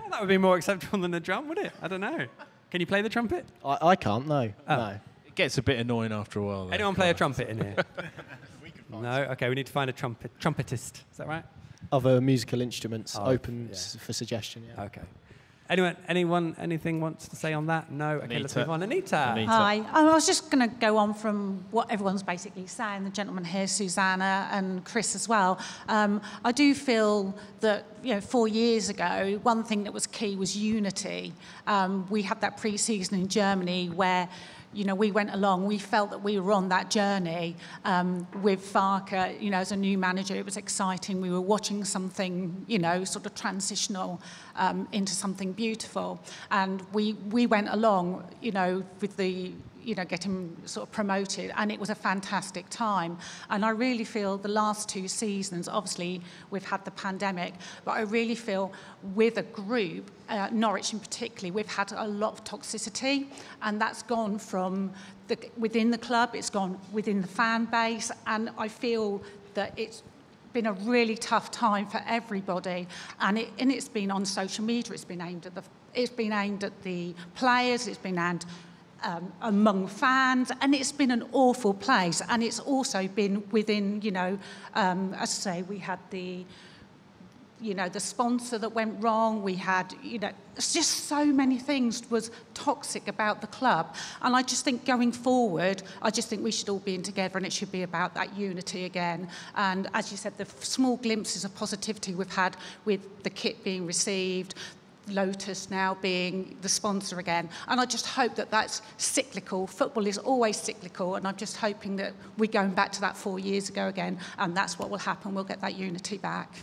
That would be more acceptable than a drum, would it? I don't know. Can you play the trumpet? I can't, no. Oh. No. It gets a bit annoying after a while. Anyone play a trumpet in here? No? Okay, we need to find a trumpetist. Is that right? Other musical instruments open for suggestion, yeah. Okay. Anyone, anything wants to say on that? No? Okay, let's move on. Anita. Hi. I was just going to go on from what everyone's basically saying, the gentleman here, Susanna, and Chris as well. I do feel that, 4 years ago, one thing that was key was unity. We had that pre-season in Germany where we went along, we felt that we were on that journey with Farke, as a new manager. It was exciting. We were watching something, sort of transitional into something beautiful. And we went along, with the, getting sort of promoted, and it was a fantastic time. And I really feel the last 2 seasons, obviously we've had the pandemic, but I really feel with a group, Norwich in particular, we've had a lot of toxicity, and that's gone from within the club, it's gone within the fan base, and I feel that it's been a really tough time for everybody, and it's been on social media. It's been aimed at the players. It's been aimed among fans, and it's been an awful place. And it's also been within, as I say, we had the sponsor that went wrong. We had, it's just so many things was toxic about the club. And I just think going forward, I just think we should all be in together, and it should be about that unity again. And as you said, the small glimpses of positivity we've had with the kit being received, Lotus now being the sponsor again. And I just hope that that's cyclical. Football is always cyclical, and I'm just hoping that we're going back to that 4 years ago again, and that's what will happen. We'll get that unity back.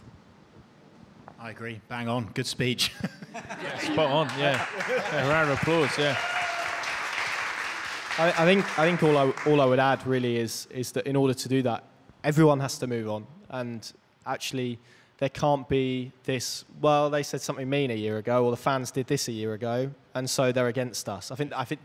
I agree. Bang on. Good speech. Spot on, yeah. Round of applause, yeah. I think all I would add really is that in order to do that, everyone has to move on. And actually, there can't be this, well, they said something mean a year ago, or the fans did this a year ago, and so they're against us. I think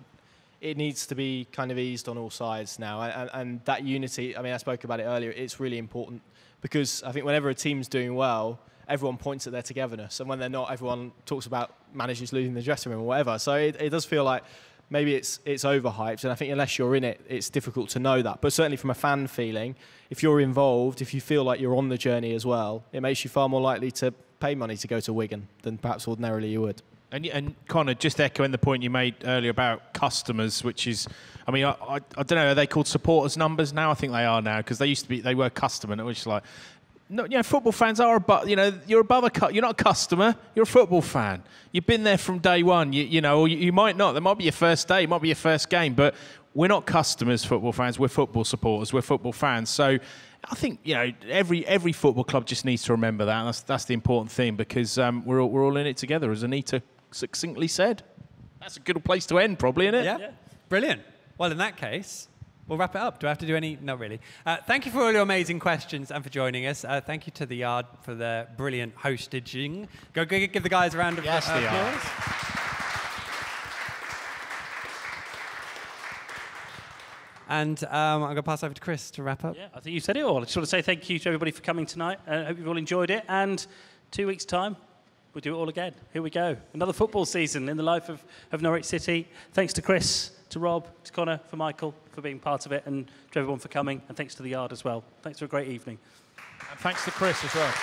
it needs to be kind of eased on all sides now. And that unity, I mean, I spoke about it earlier, it's really important because I think whenever a team's doing well, everyone points at their togetherness, and when they're not, everyone talks about managers losing the dressing room or whatever. So it does feel like maybe it's overhyped, and I think unless you're in it, it's difficult to know that. But certainly from a fan feeling, if you're involved, if you feel like you're on the journey as well, it makes you far more likely to pay money to go to Wigan than perhaps ordinarily you would. And Connor, just echoing the point you made earlier about customers, which is, I mean, I don't know, are they called supporters numbers now? I think they are now, because they were customer, and it was just like, no, you know, football fans are above, you know, you're above you're not a customer, you're a football fan. You've been there from day one, you know, or you might not. There might be your first day, it might be your first game, but we're not customers, football fans. We're football supporters. We're football fans. So I think, you know, every football club just needs to remember that. And that's the important thing, because we're all in it together, as Anita succinctly said. That's a good place to end, probably, isn't it? Yeah. Brilliant. Well, in that case, we'll wrap it up. Do I have to do any? Not really. Thank you for all your amazing questions and for joining us. Thank you to the Yard for their brilliant hostaging. Go give the guys a round of applause. And I'm going to pass over to Chris to wrap up. Yeah, I think you said it all. I just want to say thank you to everybody for coming tonight. I hope you've all enjoyed it. And 2 weeks' time, we'll do it all again. Here we go. Another football season in the life of Norwich City. Thanks to Chris, to Rob, to Connor, for Michael, for being part of it, and to everyone for coming. And thanks to the Yard as well. Thanks for a great evening. And thanks to Chris as well.